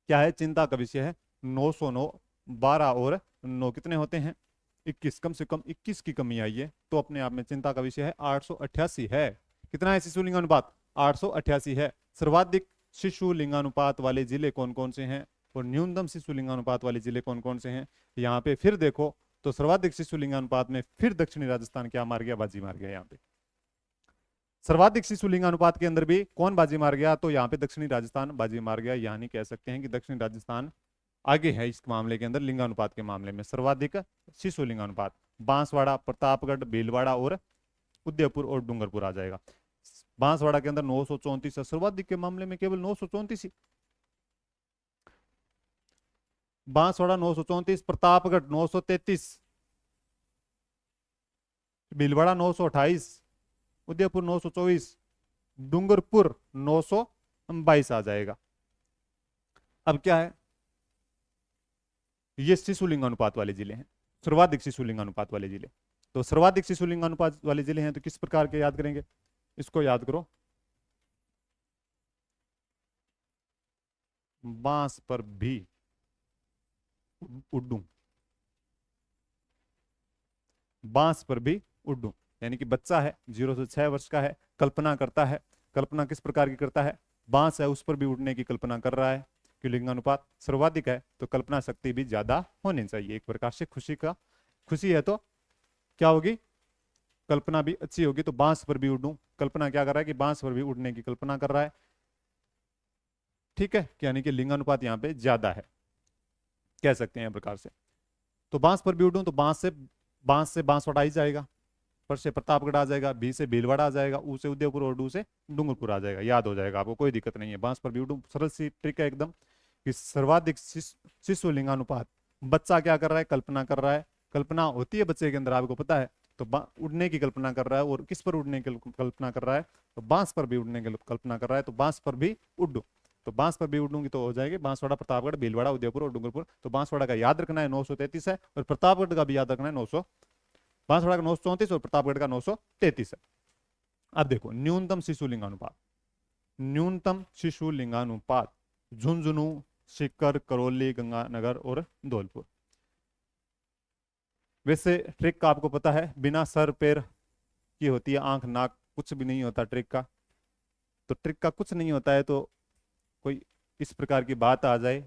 क्या है, चिंता का विषय है। 909, 12 और 9 कितने होते हैं, 21, कम से कम 21 की कमी आई है, तो अपने आप में चिंता का विषय है। 888 है। कितना है शिशु लिंगानुपात, 888 है। सर्वाधिक शिशु लिंगानुपात वाले जिले कौन कौन से हैं और न्यूनतम शिशु लिंगानुपात वाले जिले कौन कौन से हैं। यहाँ पे फिर देखो तो सर्वाधिक शिशु लिंगानुपात में फिर दक्षिणी राजस्थान क्या मार गया, बाजी मार गया। यहाँ पे सर्वाधिक शिशु लिंगानुपात के अंदर भी कौन बाजी मार गया, तो यहाँ पे दक्षिणी राजस्थान बाजी मार गया। यानी कह सकते हैं कि दक्षिणी राजस्थान आगे है इस मामले के अंदर, लिंगानुपात के मामले में। सर्वाधिक शिशु लिंगानुपात बांसवाड़ा, प्रतापगढ़, भीलवाड़ा और उदयपुर और डूंगरपुर आ जाएगा। बांसवाड़ा के अंदर 934 है, सर्वाधिक के मामले में केवल 934 ही। बांसवाड़ा 934, प्रतापगढ़ 933, भीलवाड़ा 928, उदयपुर 924, डूंगरपुर 922 आ जाएगा। अब क्या है, ये शिशु लिंगानुपात वाले जिले हैं, सर्वाधिक शिशु लिंगानुपात वाले जिले। तो सर्वाधिक शिशु लिंगानुपात वाले जिले हैं तो किस प्रकार के याद करेंगे, इसको याद करो, बांस पर भी उड्डू, बांस पर भी उड्डू, यानी कि बच्चा है 0 से 6 वर्ष का है, कल्पना करता है। कल्पना किस प्रकार की करता है, बांस है उस पर भी उड़ने की कल्पना कर रहा है, कि लिंगानुपात सर्वाधिक है तो कल्पना शक्ति भी ज्यादा होनी चाहिए। एक प्रकार से खुशी है तो क्या होगी, कल्पना भी अच्छी होगी। तो बांस पर भी उड़ूं, कल्पना क्या कर रहा है कि बांस पर भी उड़ने की कल्पना कर रहा है, ठीक है, यानी कि लिंगानुपात यहाँ पे ज्यादा है, कह सकते हैं प्रकार से। तो बांस पर भी उड़ूं तो बांस से बांसवाड़ा ही जाएगा, पर से प्रतापगढ़ आ जाएगा, बी से भीलवाड़ा आ जाएगा, ऊ से उदयपुर और डू से डूंगरपुर आ जाएगा। याद हो जाएगा आपको, कोई दिक्कत नहीं है। बांस पर भी उड़ूं सरल सी ट्रिक है एकदम, कि सर्वाधिक शिशु लिंगानुपात, बच्चा क्या कर रहा है, कल्पना कर रहा है, कल्पना होती है बच्चे के अंदर, आपको पता है। तो उड़ने की कल्पना कर रहा है, और किस पर उड़ने की कल्पना कर रहा है, तो बांस पर भी उड़ने की कल्पना कर रहा है, तो बांस पर भी उड्डू। तो बांस पर भी उड़ूंगी तो हो जाएगी बांसवाड़ा, प्रतापगढ़, भीलवाड़ा, उदयपुर और डूंगरपुर। तो बांसवाड़ा का याद रखना है 933 है, और प्रतापगढ़ का भी याद रखना है 900, बांसवाड़ा का 934 और प्रतापगढ़ का 933 है। अब देखो न्यूनतम शिशु लिंगानुपात, न्यूनतम शिशु लिंगानुपात झुंझुनू, सीकर, करौली, गंगानगर और धौलपुर। वैसे ट्रिक का आपको पता है, बिना सर पैर की होती है, आंख नाक कुछ भी नहीं होता ट्रिक का। तो ट्रिक का कुछ नहीं होता है, तो कोई इस प्रकार की बात आ जाए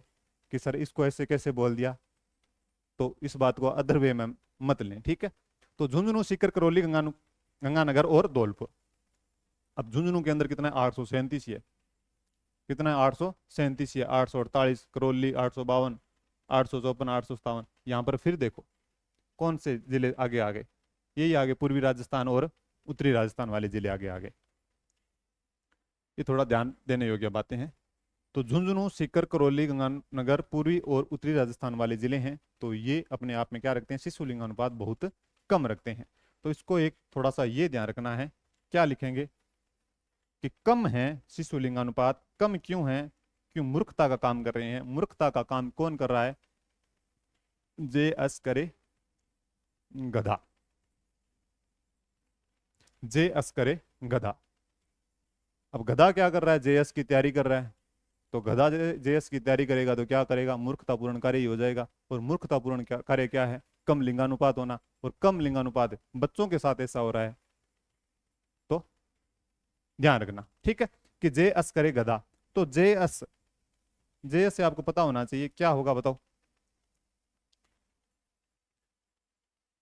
कि सर इसको ऐसे कैसे बोल दिया, तो इस बात को अदर वे में मत लें, ठीक है। तो झुंझुनू, सीकर, करौली, गंगानगर और धौलपुर। अब झुंझुनू के अंदर कितना है, 837 है, कितना है 837 है, 848, करौली 852, 854, 857। यहाँ पर फिर देखो कौन से जिले आगे आ गए, यही आगे पूर्वी राजस्थान और उत्तरी राजस्थान वाले जिले आगे आ गए। ये थोड़ा ध्यान देने योग्य बातें हैं। तो झुंझुनू, सीकर, करौली, गंगानगर पूर्वी और उत्तरी राजस्थान वाले जिले हैं, तो ये अपने आप में क्या रखते हैं, शिशु लिंगानुपात बहुत कम रखते हैं। तो इसको एक थोड़ा सा ये ध्यान रखना है, क्या लिखेंगे कि कम है शिशु लिंगानुपात। कम क्यों है, क्यों, मूर्खता का काम कर रहे हैं। मूर्खता का काम कौन कर रहा है, जे एस करे गधा, जे एस करे गधा। अब गधा क्या कर रहा है, जेएस की तैयारी कर रहा है। तो गधा जेएस की तैयारी करेगा तो क्या करेगा, मूर्खतापूर्ण कार्य ही हो जाएगा। और मूर्खतापूर्ण कार्य क्या है, कम लिंगानुपात होना। और कम लिंगानुपात बच्चों के साथ ऐसा हो रहा है, तो ध्यान रखना, ठीक है, कि जेएस करे गधा। तो जेएस, जेएस से आपको पता होना चाहिए क्या होगा, बताओ।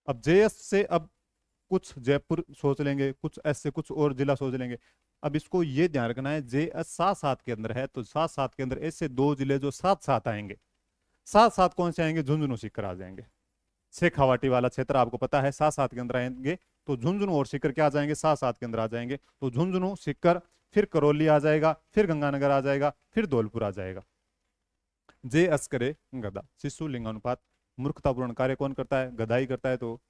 अब जेएस से अब कुछ जयपुर सोच लेंगे, कुछ ऐसे कुछ और जिला सोच लेंगे। अब इसको ये ध्यान रखना है, जेएस साथ साथ के अंदर है, तो साथ साथ के अंदर ऐसे दो जिले जो साथ साथ आएंगे, साथ साथ कौन से आएंगे, झुंझुनू सीकर आ जाएंगे। शेखावाटी वाला क्षेत्र आपको पता है साथ साथ के अंदर आएंगे, तो झुंझुनू और सीकर क्या आ जाएंगे, साथ साथ के अंदर आ जाएंगे। तो झुंझुनू, सीकर, फिर करौली आ जाएगा, फिर गंगानगर आ जाएगा, फिर धौलपुर आ जाएगा। जे अस करे गधा, शिशु लिंगानुपात मूर्खतापूर्ण कार्य कौन करता है, गधा ही करता है। तो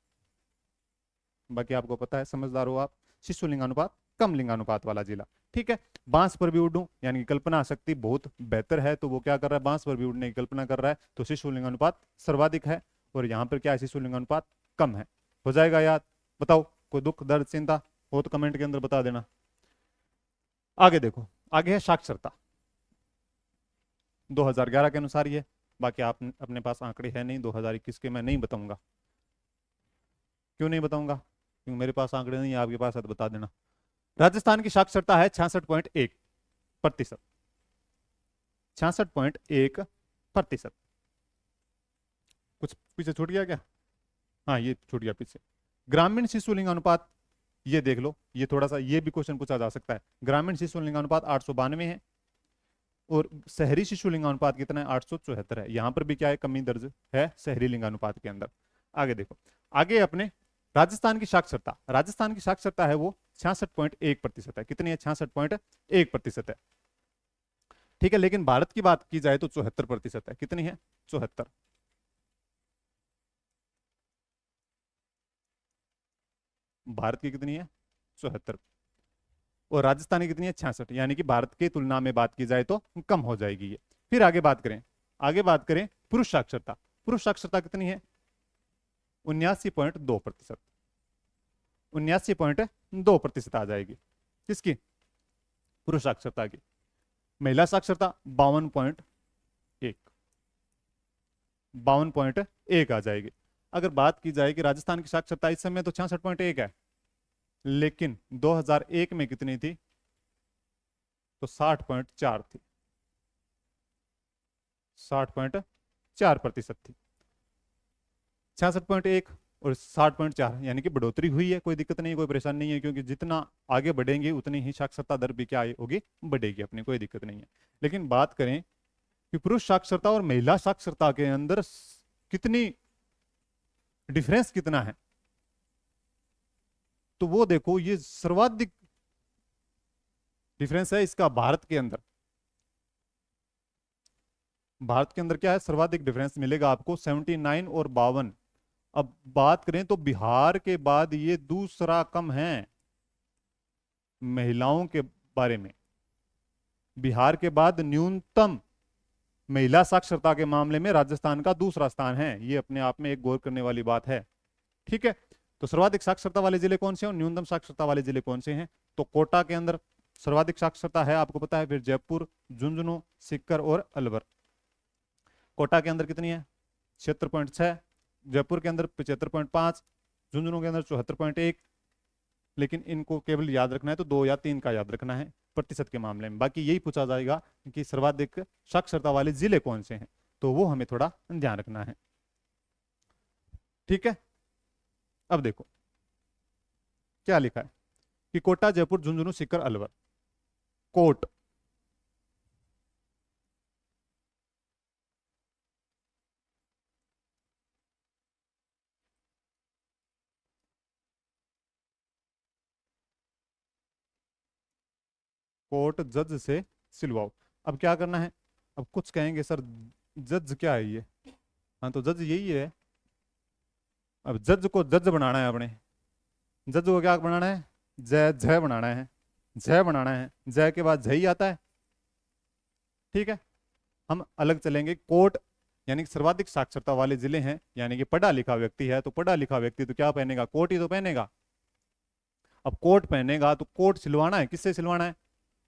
बाकी आपको पता है, समझदार हो आप। शिशु लिंगानुपात कम लिंगानुपात वाला जिला, ठीक है। बांस पर भी उड़ूं, यानी कि कल्पना शक्ति बहुत बेहतर है, तो वो क्या कर रहा है, बांस पर भी उड़ने की कल्पना कर रहा है, तो शिशु लिंगानुपात सर्वाधिक है। और यहाँ पर क्या है, शिशु लिंगानुपात कम है। हो जाएगा याद, बताओ कोई दुख दर्द चिंता हो तो कमेंट के अंदर बता देना। आगे देखो, आगे है साक्षरता, 2011 के अनुसार ये। बाकी आप अपने पास आंकड़े है नहीं 2021 के, मैं नहीं बताऊंगा। क्यों नहीं बताऊंगा, क्योंकि मेरे पास आंकड़े नहीं है, आपके पास है तो बता देना। राजस्थान की साक्षरता है 66.1%, 66.1%। कुछ पीछे छूट गया क्या, हाँ ये छूट गया पीछे। ग्रामीण शिशु लिंगानुपात, ये देख लो, ये थोड़ा सा ये भी क्वेश्चन पूछा जा सकता है। ग्रामीण शिशु लिंगानुपात 892 है, और शहरी शिशु लिंगानुपात कितना है, 874 है। यहां पर भी क्या है, कमी दर्ज है शहरी लिंगानुपात के अंदर। आगे देखो, आगे अपने राजस्थान की साक्षरता, राजस्थान की साक्षरता है वो 66.1% है। कितनी है, 66.1% है, ठीक है। लेकिन भारत की बात की जाए तो 74% है। कितनी है, 74। भारत की कितनी है, 74। और राजस्थान की कितनी है 66, यानी कि भारत की तुलना में बात की जाए तो कम हो जाएगी ये। फिर आगे बात करें पुरुष साक्षरता। पुरुष साक्षरता कितनी है 79.2%। 79.2% आ जाएगी किसकी, पुरुष साक्षरता की। महिला साक्षरता 52.1, 52.1 आ जाएगी। अगर बात की जाए कि राजस्थान की साक्षरता इस समय तो 66.1 है, लेकिन 2001 में कितनी थी तो 60.4 थी, 60.4% थी। 66.1 और 60.4 यानी कि बढ़ोतरी हुई है, कोई दिक्कत नहीं है, कोई परेशानी नहीं है, क्योंकि जितना आगे बढ़ेंगे उतनी ही साक्षरता दर भी क्या होगी, बढ़ेगी अपनी, कोई दिक्कत नहीं है। लेकिन बात करें कि पुरुष साक्षरता और महिला साक्षरता के अंदर कितनी डिफरेंस कितना है, तो वो देखो ये सर्वाधिक डिफरेंस है इसका भारत के अंदर। भारत के अंदर क्या है, सर्वाधिक डिफरेंस मिलेगा आपको 79 और 52। अब बात करें तो बिहार के बाद ये दूसरा कम है महिलाओं के बारे में। बिहार के बाद न्यूनतम महिला साक्षरता के मामले में राजस्थान का दूसरा स्थान है। ये अपने आप में एक गौर करने वाली बात है। ठीक है, तो सर्वाधिक साक्षरता वाले जिले कौन से हैं और न्यूनतम साक्षरता वाले जिले कौन से हैं, तो कोटा के अंदर सर्वाधिक साक्षरता है आपको पता है, फिर जयपुर, झुंझुनू, सीकर और अलवर। कोटा के अंदर कितनी है 76.6, जयपुर के अंदर 75.5, झुंझुनू के अंदर 74.1। लेकिन इनको केवल याद रखना है तो 2 या 3 का याद रखना है प्रतिशत के मामले में। बाकी यही पूछा जाएगा कि सर्वाधिक साक्षरता वाले जिले कौन से हैं, तो वो हमें थोड़ा ध्यान रखना है। ठीक है, अब देखो क्या लिखा है कि कोटा, जयपुर, झुंझुनू, सीकर, अलवर। कोट कोर्ट जज से सिलवाओ। अब क्या करना है, अब कुछ कहेंगे सर जज क्या है ये, हाँ तो जज यही है। अब जज को जज बनाना है अपने, जज को क्या बनाना है, जय जय बनाना है, जय बनाना है, जय के बाद जय ही आता है। ठीक है, हम अलग चलेंगे। कोर्ट यानी कि सर्वाधिक साक्षरता वाले जिले हैं, यानी कि पढ़ा लिखा व्यक्ति है, तो पढ़ा लिखा व्यक्ति तो क्या पहनेगा, कोट ही तो पहनेगा। अब कोट पहनेगा तो कोट सिलवाना है, किससे सिलवाना है,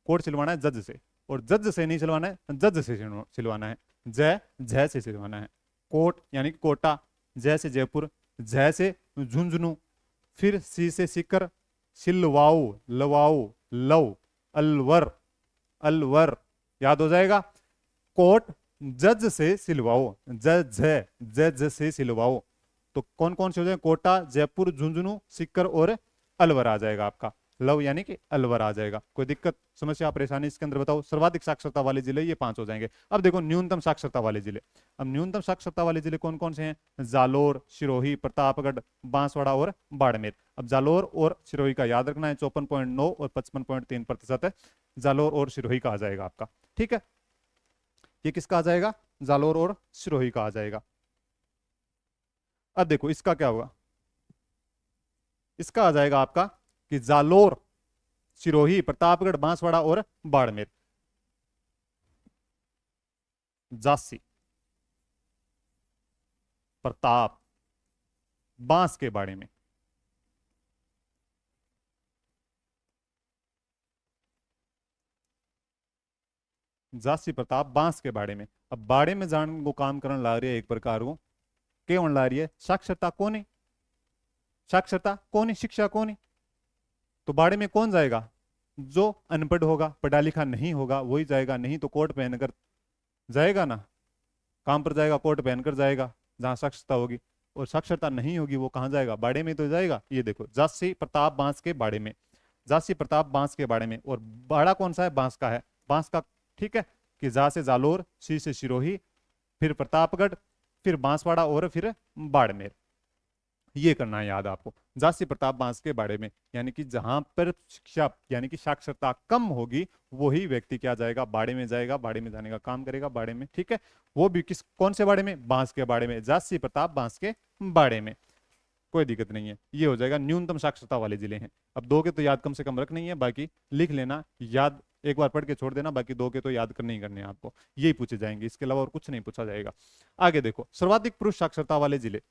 कोट सिलवाना है जज से, और जज से नहीं सिलवाना है, जज से सिलवाना है, जय जय से सिलवाना है। कोट यानी कि कोटा, जय से जयपुर, जय से झुंझुनू, फिर सी से सीकर, सिलवाऊ, लवाऊ, लव, अलवर, अलवर, याद हो जाएगा। कोट जज से सिलवाओ, जज है, जज से सिलवाओ। तो कौन कौन से हो जाए, कोटा, जयपुर, झुंझुनू, सीकर और अलवर आ जाएगा आपका, लव यानी कि अलवर आ जाएगा। कोई दिक्कत समस्या परेशानी इसके अंदर बताओ। सर्वाधिक साक्षरता वाले जिले ये 5 हो जाएंगे। अब देखो न्यूनतम साक्षरता वाले जिले, अब न्यूनतम साक्षरता वाले जिले कौन कौन से हैं, जालोर, सिरोही, प्रतापगढ़, बांसवाड़ा और बाड़मेर। अब जालोर और सिरोही का याद रखना है, 54.9 और 55.3% है, जालोर और सिरोही का आ जाएगा आपका। ठीक है, ये किसका आ जाएगा, जालोर और सिरोही का आ जाएगा। अब देखो इसका क्या होगा, इसका आ जाएगा आपका कि जालोर, सिरोही, प्रतापगढ़, बांसवाड़ा और बाड़मेर। जासी, प्रताप, बांस के बाड़े में, जासी प्रताप बांस के बाड़े में। अब बाड़े में जान को काम करने ला रही है एक प्रकार को केवन ला रही है, साक्षरता कोनी, साक्षरता कोनी, शिक्षा कोनी। तो बाड़े में कौन जाएगा, जो अनपढ़ होगा, पढ़ा लिखा नहीं होगा वही जाएगा, नहीं तो कोट पहनकर जाएगा ना, काम पर जाएगा, कोट पहनकर जाएगा जहां साक्षरता होगी, और साक्षरता नहीं होगी वो कहां जाएगा, बाड़े में तो जाएगा। ये देखो जासी प्रताप बांस के बाड़े में, जासी प्रताप बांस के बाड़े में, और बाड़ा कौन सा है, बांस का है, बांस का। ठीक है, कि जा से जालोर, सी से सिरोही, फिर प्रतापगढ़, फिर बांसवाड़ा और फिर बाड़मेर। ये करना है याद आपको, जासी प्रताप बांस के बाड़े में, यानी कि जहां पर शिक्षा यानी कि साक्षरता कम होगी वही व्यक्ति क्या जाएगा, बाड़े में जाएगा, बाड़े में जाने का काम करेगा बाड़े में। ठीक है, वो भी किस कौन से बाड़े में, बांस के बाड़े में, जासी प्रताप बांस के बाड़े में। कोई दिक्कत नहीं है। ये हो जाएगा न्यूनतम साक्षरता वाले जिले हैं। अब 2 के तो याद कम से कम रखनी है, बाकी लिख लेना, याद एक बार पढ़ के छोड़ देना, बाकी 2 के तो याद करने ही करने हैं आपको, यही पूछे जाएंगे, इसके अलावा और कुछ नहीं पूछा जाएगा। आगे देखो, सर्वाधिक पुरुष साक्षरता वाले जिले,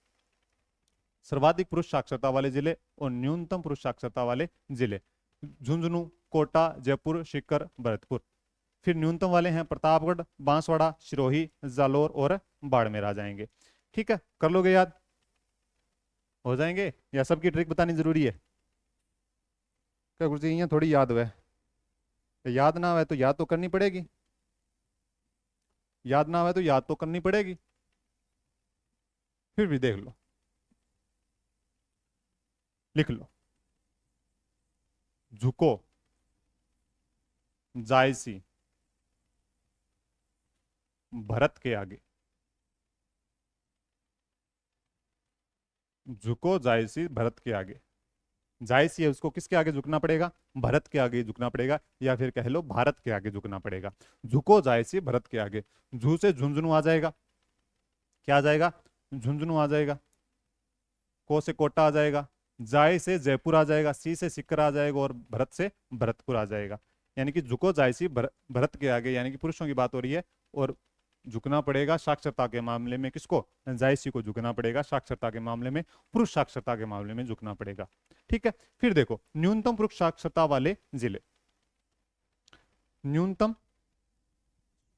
सर्वाधिक पुरुष साक्षरता वाले जिले और न्यूनतम पुरुष साक्षरता वाले जिले, झुंझुनू, कोटा, जयपुर, सीकर, भरतपुर। फिर न्यूनतम वाले हैं प्रतापगढ़, बांसवाड़ा, सिरोही, जालोर और बाड़मेर आ जाएंगे। ठीक है, कर लोगे याद, हो जाएंगे, या सबकी ट्रिक बतानी जरूरी है? क्या गुरु जी यहाँ थोड़ी याद हुआ है, याद ना हुआ तो याद तो करनी पड़ेगी, याद ना हुआ तो याद तो करनी पड़ेगी। फिर भी देख लो, लिख लो, झुको, जायसी, भरत के आगे, झुको जायसी भरत के आगे। जायसी है, उसको किसके आगे झुकना पड़ेगा? भरत के आगे झुकना पड़ेगा, या फिर कह लो भारत के आगे झुकना पड़ेगा। झुको जायसी भरत के आगे। झू से झुंझुनू आ जाएगा, क्या आ जाएगा? झुंझुनू आ जाएगा। को से कोटा आ जाएगा, जाय से जयपुर आ जाएगा, सी से सिक्कर आ जाएगा और भरत से भरतपुर आ जाएगा। यानी कि झुको जायसी भरत के आगे, यानी कि पुरुषों की बात हो रही है, और झुकना पड़ेगा साक्षरता के मामले में किसको? जायसी को झुकना पड़ेगा साक्षरता के मामले में, पुरुष साक्षरता के मामले में झुकना पड़ेगा। ठीक है, फिर देखो न्यूनतम पुरुष साक्षरता वाले जिले, न्यूनतम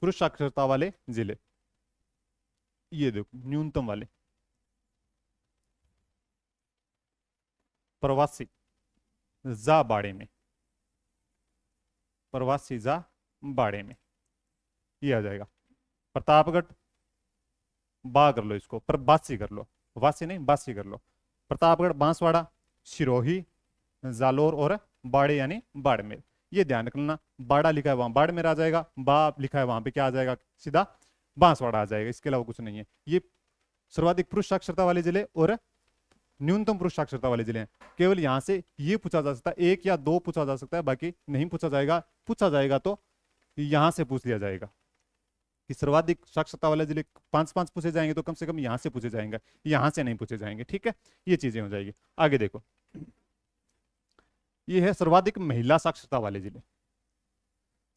पुरुष साक्षरता वाले जिले, ये देखो न्यूनतम वाले, प्रवासी जा बाड़े में, प्रवासी जा बाड़े में, ये आ जाएगा। प्रतापगढ़, बा कर लो इसको, पर बासी कर लो, वासी नहीं बासी कर लो। प्रतापगढ़, बांसवाड़ा, सिरोही, जालोर और बाड़े यानी बाड़मेर। ये ध्यान रखना, बाड़ा लिखा है वहां बाड़मेर आ जाएगा, बा लिखा है वहां पे क्या आ जाएगा? सीधा बांसवाड़ा आ जाएगा, इसके अलावा कुछ नहीं है। ये सर्वाधिक पुरुष साक्षरता वाले जिले और न्यूनतम पुरुष साक्षरता वाले जिले हैं। केवल यहां से ये पूछा जा सकता है, 1 या 2 पूछा जा सकता है, बाकी नहीं पूछा जाएगा। पूछा जाएगा तो यहां से पूछ लिया जाएगा कि सर्वाधिक साक्षरता वाले जिले 5-5 पूछे जाएंगे, तो कम से कम यहां से पूछे जाएंगे, यहां से नहीं पूछे जाएंगे। ठीक है, ये चीजें हो जाएगी। आगे देखो, ये है सर्वाधिक महिला साक्षरता वाले जिले।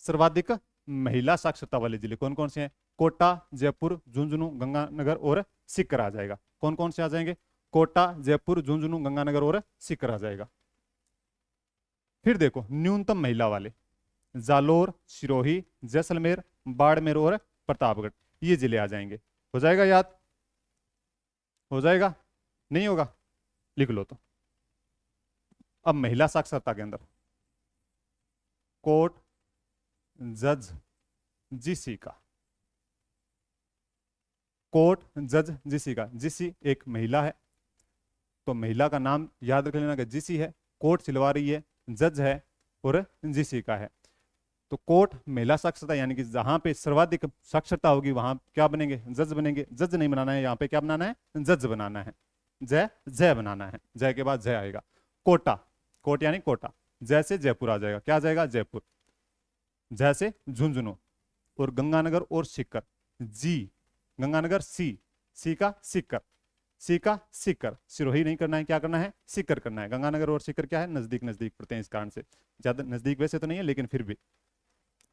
सर्वाधिक महिला साक्षरता वाले जिले कौन कौन से हैं? कोटा, जयपुर, झुंझुनू, गंगानगर और सीकर आ जाएगा। कौन कौन से आ जाएंगे? कोटा, जयपुर, झुंझुनू, गंगानगर और सीकर आ जाएगा। फिर देखो न्यूनतम महिला वाले, जालोर, सिरोही, जैसलमेर, बाड़मेर और प्रतापगढ़, ये जिले आ जाएंगे। हो जाएगा याद? हो जाएगा? नहीं होगा? लिख लो तो। अब महिला साक्षरता के अंदर कोर्ट, जज, जीसी का, कोर्ट, जज, जीसी का। जीसी एक महिला है, तो महिला का नाम याद रख लेना कि जीसी है। कोर्ट सिलवा रही है, जज है और जीसी का है। तो कोर्ट महिला साक्षरता, यानी कि जहां पे सर्वाधिक साक्षरता होगी वहां क्या बनेंगे? जज बनेंगे। जज नहीं बनाना है, यहाँ पे क्या बनाना है? जज बनाना है। जय जय बनाना है, जय के बाद जय आएगा। कोटा, कोट यानी कोटा, जय से जयपुर आ जाएगा, क्या आ जाएगा? जयपुर। जय से झुंझुनू और गंगानगर और सीकर, जी गंगानगर, सी सी का सीकर, सी का सीकर। सिरोही नहीं करना है, क्या करना है? सीकर करना है। गंगानगर और सीकर क्या है? नजदीक नजदीक पड़ते हैं, इस कारण से ज्यादा नजदीक वैसे तो नहीं है, लेकिन फिर भी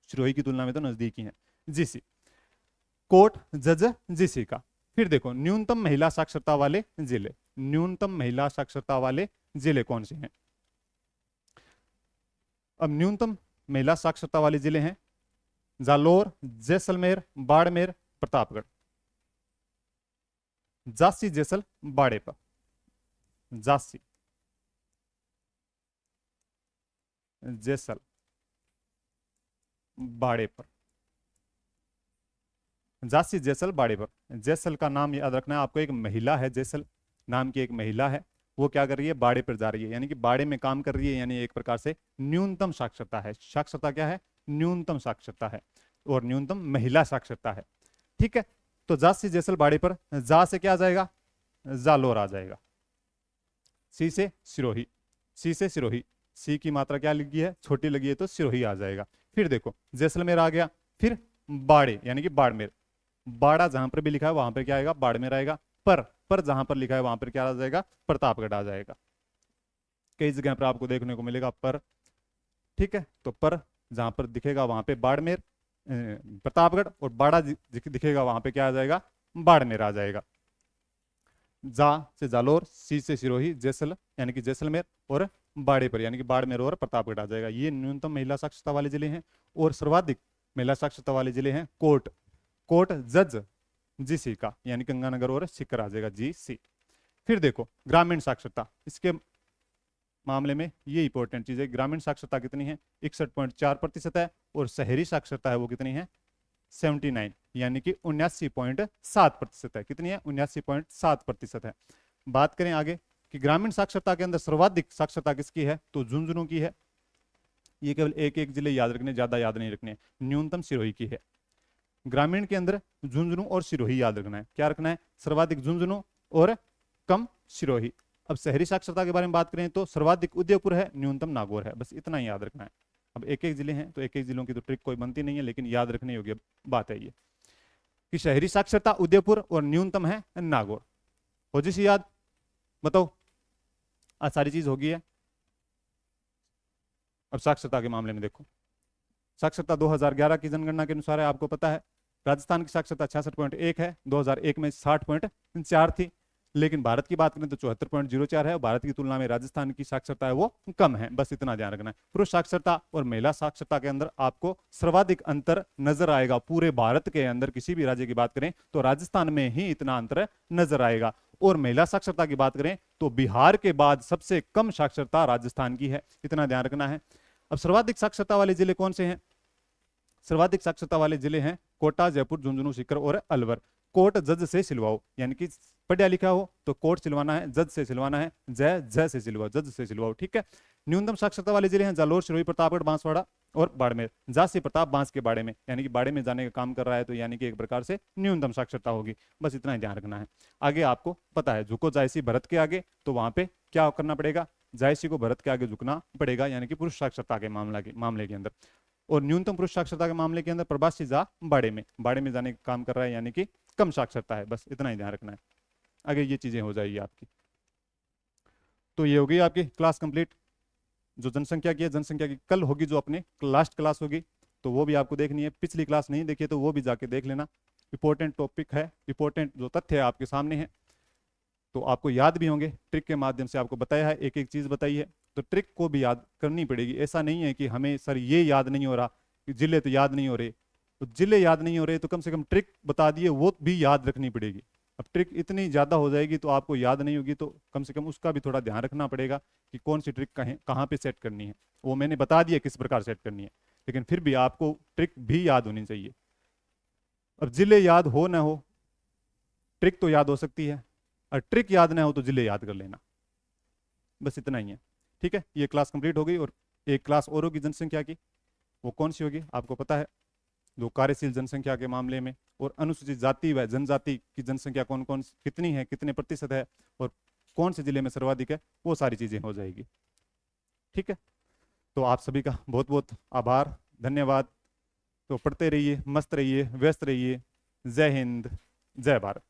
सिरोही की तुलना में तो नजदीक ही है। जीसी, कोट, जज, जीसी का। फिर देखो न्यूनतम महिला साक्षरता वाले जिले, न्यूनतम महिला साक्षरता वाले जिले कौन से हैं? अब न्यूनतम महिला साक्षरता वाले जिले हैं जालोर, जैसलमेर, बाड़मेर, प्रतापगढ़। जासी जैसल बाड़े पर, जासी जैसल बाड़े पर, जासी जैसल बाड़े पर। जैसल का नाम याद रखना है आपको, एक महिला है, जैसल नाम की एक महिला है, वो क्या कर रही है? बाड़े पर जा रही है, यानी कि बाड़े में काम कर रही है, यानी एक प्रकार से न्यूनतम साक्षरता है। साक्षरता क्या है? न्यूनतम साक्षरता है, और न्यूनतम महिला साक्षरता है। ठीक है, तो जासी जैसल बाड़े पर, जा से क्या आ जाएगा? जालोर आ जाएगा। सी से सिरोही, सी से सिरोही, सी की मात्रा क्या लगी है? छोटी लगी है, तो सिरोही आ जाएगा। फिर देखो जैसलमेर आ गया, फिर बाड़े यानी कि बाड़मेर, बाड़ा जहां पर भी लिखा है वहां पर क्या आएगा? बाड़मेर आएगा। पर जहां पर लिखा है वहां पर क्या आ जाएगा, प्रतापगढ़ आ जाएगा। कई जगह पर आपको देखने को मिलेगा पर, ठीक है। तो पर जहां पर दिखेगा वहां पे बाड़मेर प्रतापगढ़, और बाड़ा दिखेगा वहां पे क्या आ जाएगा, बाड़मेर आ जाएगा। जा से जालोर, सी से सिरोही, जैसल यानी कि जैसलमेर, और बाड़े पर यानी कि बाड़मेर और प्रतापगढ़ आ जाएगा। ये न्यूनतम महिला साक्षरता वाले जिले हैं। और सर्वाधिक महिला साक्षरता वाले जिले हैं कोट, कोट जज जीसी का, यानी गंगानगर और सीकर आ जाएगा जीसी। फिर देखो ग्रामीण साक्षरता, इसके मामले में ये इंपॉर्टेंट चीज है। ग्रामीण साक्षरता कितनी है, 61.4% है। और शहरी साक्षरता है वो कितनी है, 79 यानी कि 79.7% है। कितनी है, 79.7% है। बात करें आगे कि ग्रामीण साक्षरता के अंदर सर्वाधिक साक्षरता किसकी है, तो झुंझुनू की है। ये केवल एक एक जिले याद रखने, ज्यादा याद नहीं रखने। न्यूनतम सिरोही की है। ग्रामीण के अंदर झुंझुनू और सिरोही याद रखना है। क्या रखना है, सर्वाधिक झुंझुनू और कम सिरोही। अब शहरी साक्षरता के बारे में बात करें तो सर्वाधिक उदयपुर है, न्यूनतम नागौर है। बस इतना ही याद रखना है। अब एक एक जिले हैं तो एक एक जिलों की तो ट्रिक कोई बनती नहीं है, लेकिन याद रखने योग्य बात है ये कि शहरी साक्षरता उदयपुर और न्यूनतम है नागौर। हो जी याद, बताओ। आज सारी चीज होगी है। अब साक्षरता के मामले में देखो, साक्षरता 2011 की जनगणना के अनुसार है, आपको पता है राजस्थान की साक्षरता 66.1 है, 2001 में 60.4 थी। लेकिन भारत की बात करें तो 74.04 है। भारत की तुलना में राजस्थान की साक्षरता है वो कम है। बस इतना ध्यान रखना है। पुरुष साक्षरता और महिला साक्षरता के अंदर आपको सर्वाधिक अंतर नजर आएगा। पूरे भारत के अंदर किसी भी राज्य की बात करें तो राजस्थान में ही इतना अंतर नजर आएगा। और महिला साक्षरता की बात करें तो बिहार के बाद सबसे कम साक्षरता राजस्थान की है। इतना ध्यान रखना है। अब सर्वाधिक साक्षरता वाले जिले कौन से हैं, सर्वाधिक साक्षरता वाले जिले हैं कोटा, जयपुर, झुंझुनू, सीकर और अलवर। कोट जज से सिलवाओ, यानी कि पढ़ा लिखा हो तो कोट सिलवाना है, जज से सिलवाना है, जय से सिलवाओ, जज से सिलवाओ, ठीक है। न्यूनतम साक्षरता वाले जिले हैं जालोर, सिरोही, प्रतापगढ़, बांसवाड़ा और बाड़मेर। जासी प्रताप बांस के बाड़े में, यानी कि बाड़े में जाने का काम कर रहा है तो यानी कि एक प्रकार से न्यूनतम साक्षरता होगी। बस इतना ही ध्यान रखना है। आगे आपको पता है झुको जायसी भरत के आगे, तो वहां पे क्या करना पड़ेगा, जायसी को भरत के आगे झुकना पड़ेगा, यानी कि पुरुष साक्षरता के मामले के अंदर। और न्यूनतम पुरुष साक्षरता के मामले के अंदर प्रवासी जा बाड़े में जाने का काम कर रहा है, यानी कि कम साक्षरता है। बस इतना ही ध्यान रखना है। आगे ये चीजें हो जाएगी आपकी। तो ये होगी आपकी क्लास कंप्लीट। जो जनसंख्या की है, जनसंख्या की कल होगी जो अपने लास्ट क्लास होगी, तो वो भी आपको देखनी है। पिछली क्लास नहीं देखी तो वो भी जाके देख लेना। इंपॉर्टेंट टॉपिक है, इंपॉर्टेंट जो तथ्य है आपके सामने है, तो आपको याद भी होंगे। ट्रिक के माध्यम से आपको बताया है, एक एक चीज बताई है, तो ट्रिक को भी याद करनी पड़ेगी। ऐसा नहीं है कि हमें सर ये याद नहीं हो रहा, जिले तो याद नहीं हो रहे, तो जिले याद नहीं हो रहे तो कम से कम ट्रिक बता दिए वो भी याद रखनी पड़ेगी। अब ट्रिक इतनी ज्यादा हो जाएगी तो आपको याद नहीं होगी, तो कम से कम उसका भी थोड़ा ध्यान रखना पड़ेगा कि कौन सी ट्रिक कहाँ पे सेट करनी है। वो मैंने बता दिया किस प्रकार सेट करनी है, लेकिन फिर भी आपको ट्रिक भी याद होनी चाहिए। अब जिले याद हो ना हो, ट्रिक तो याद हो सकती है, और ट्रिक याद ना हो तो जिले याद कर लेना। बस इतना ही है, ठीक है। ये क्लास कंप्लीट हो गई। और एक क्लास और होगी जनसंख्या की, वो कौन सी होगी आपको पता है, जो कार्यशील जनसंख्या के मामले में और अनुसूचित जाति व जनजाति की जनसंख्या कौन कौन कितनी है, कितने प्रतिशत है, और कौन से जिले में सर्वाधिक है, वो सारी चीजें हो जाएगी, ठीक है। तो आप सभी का बहुत बहुत आभार, धन्यवाद। तो पढ़ते रहिए, मस्त रहिए, व्यस्त रहिए। जय हिंद, जय भारत।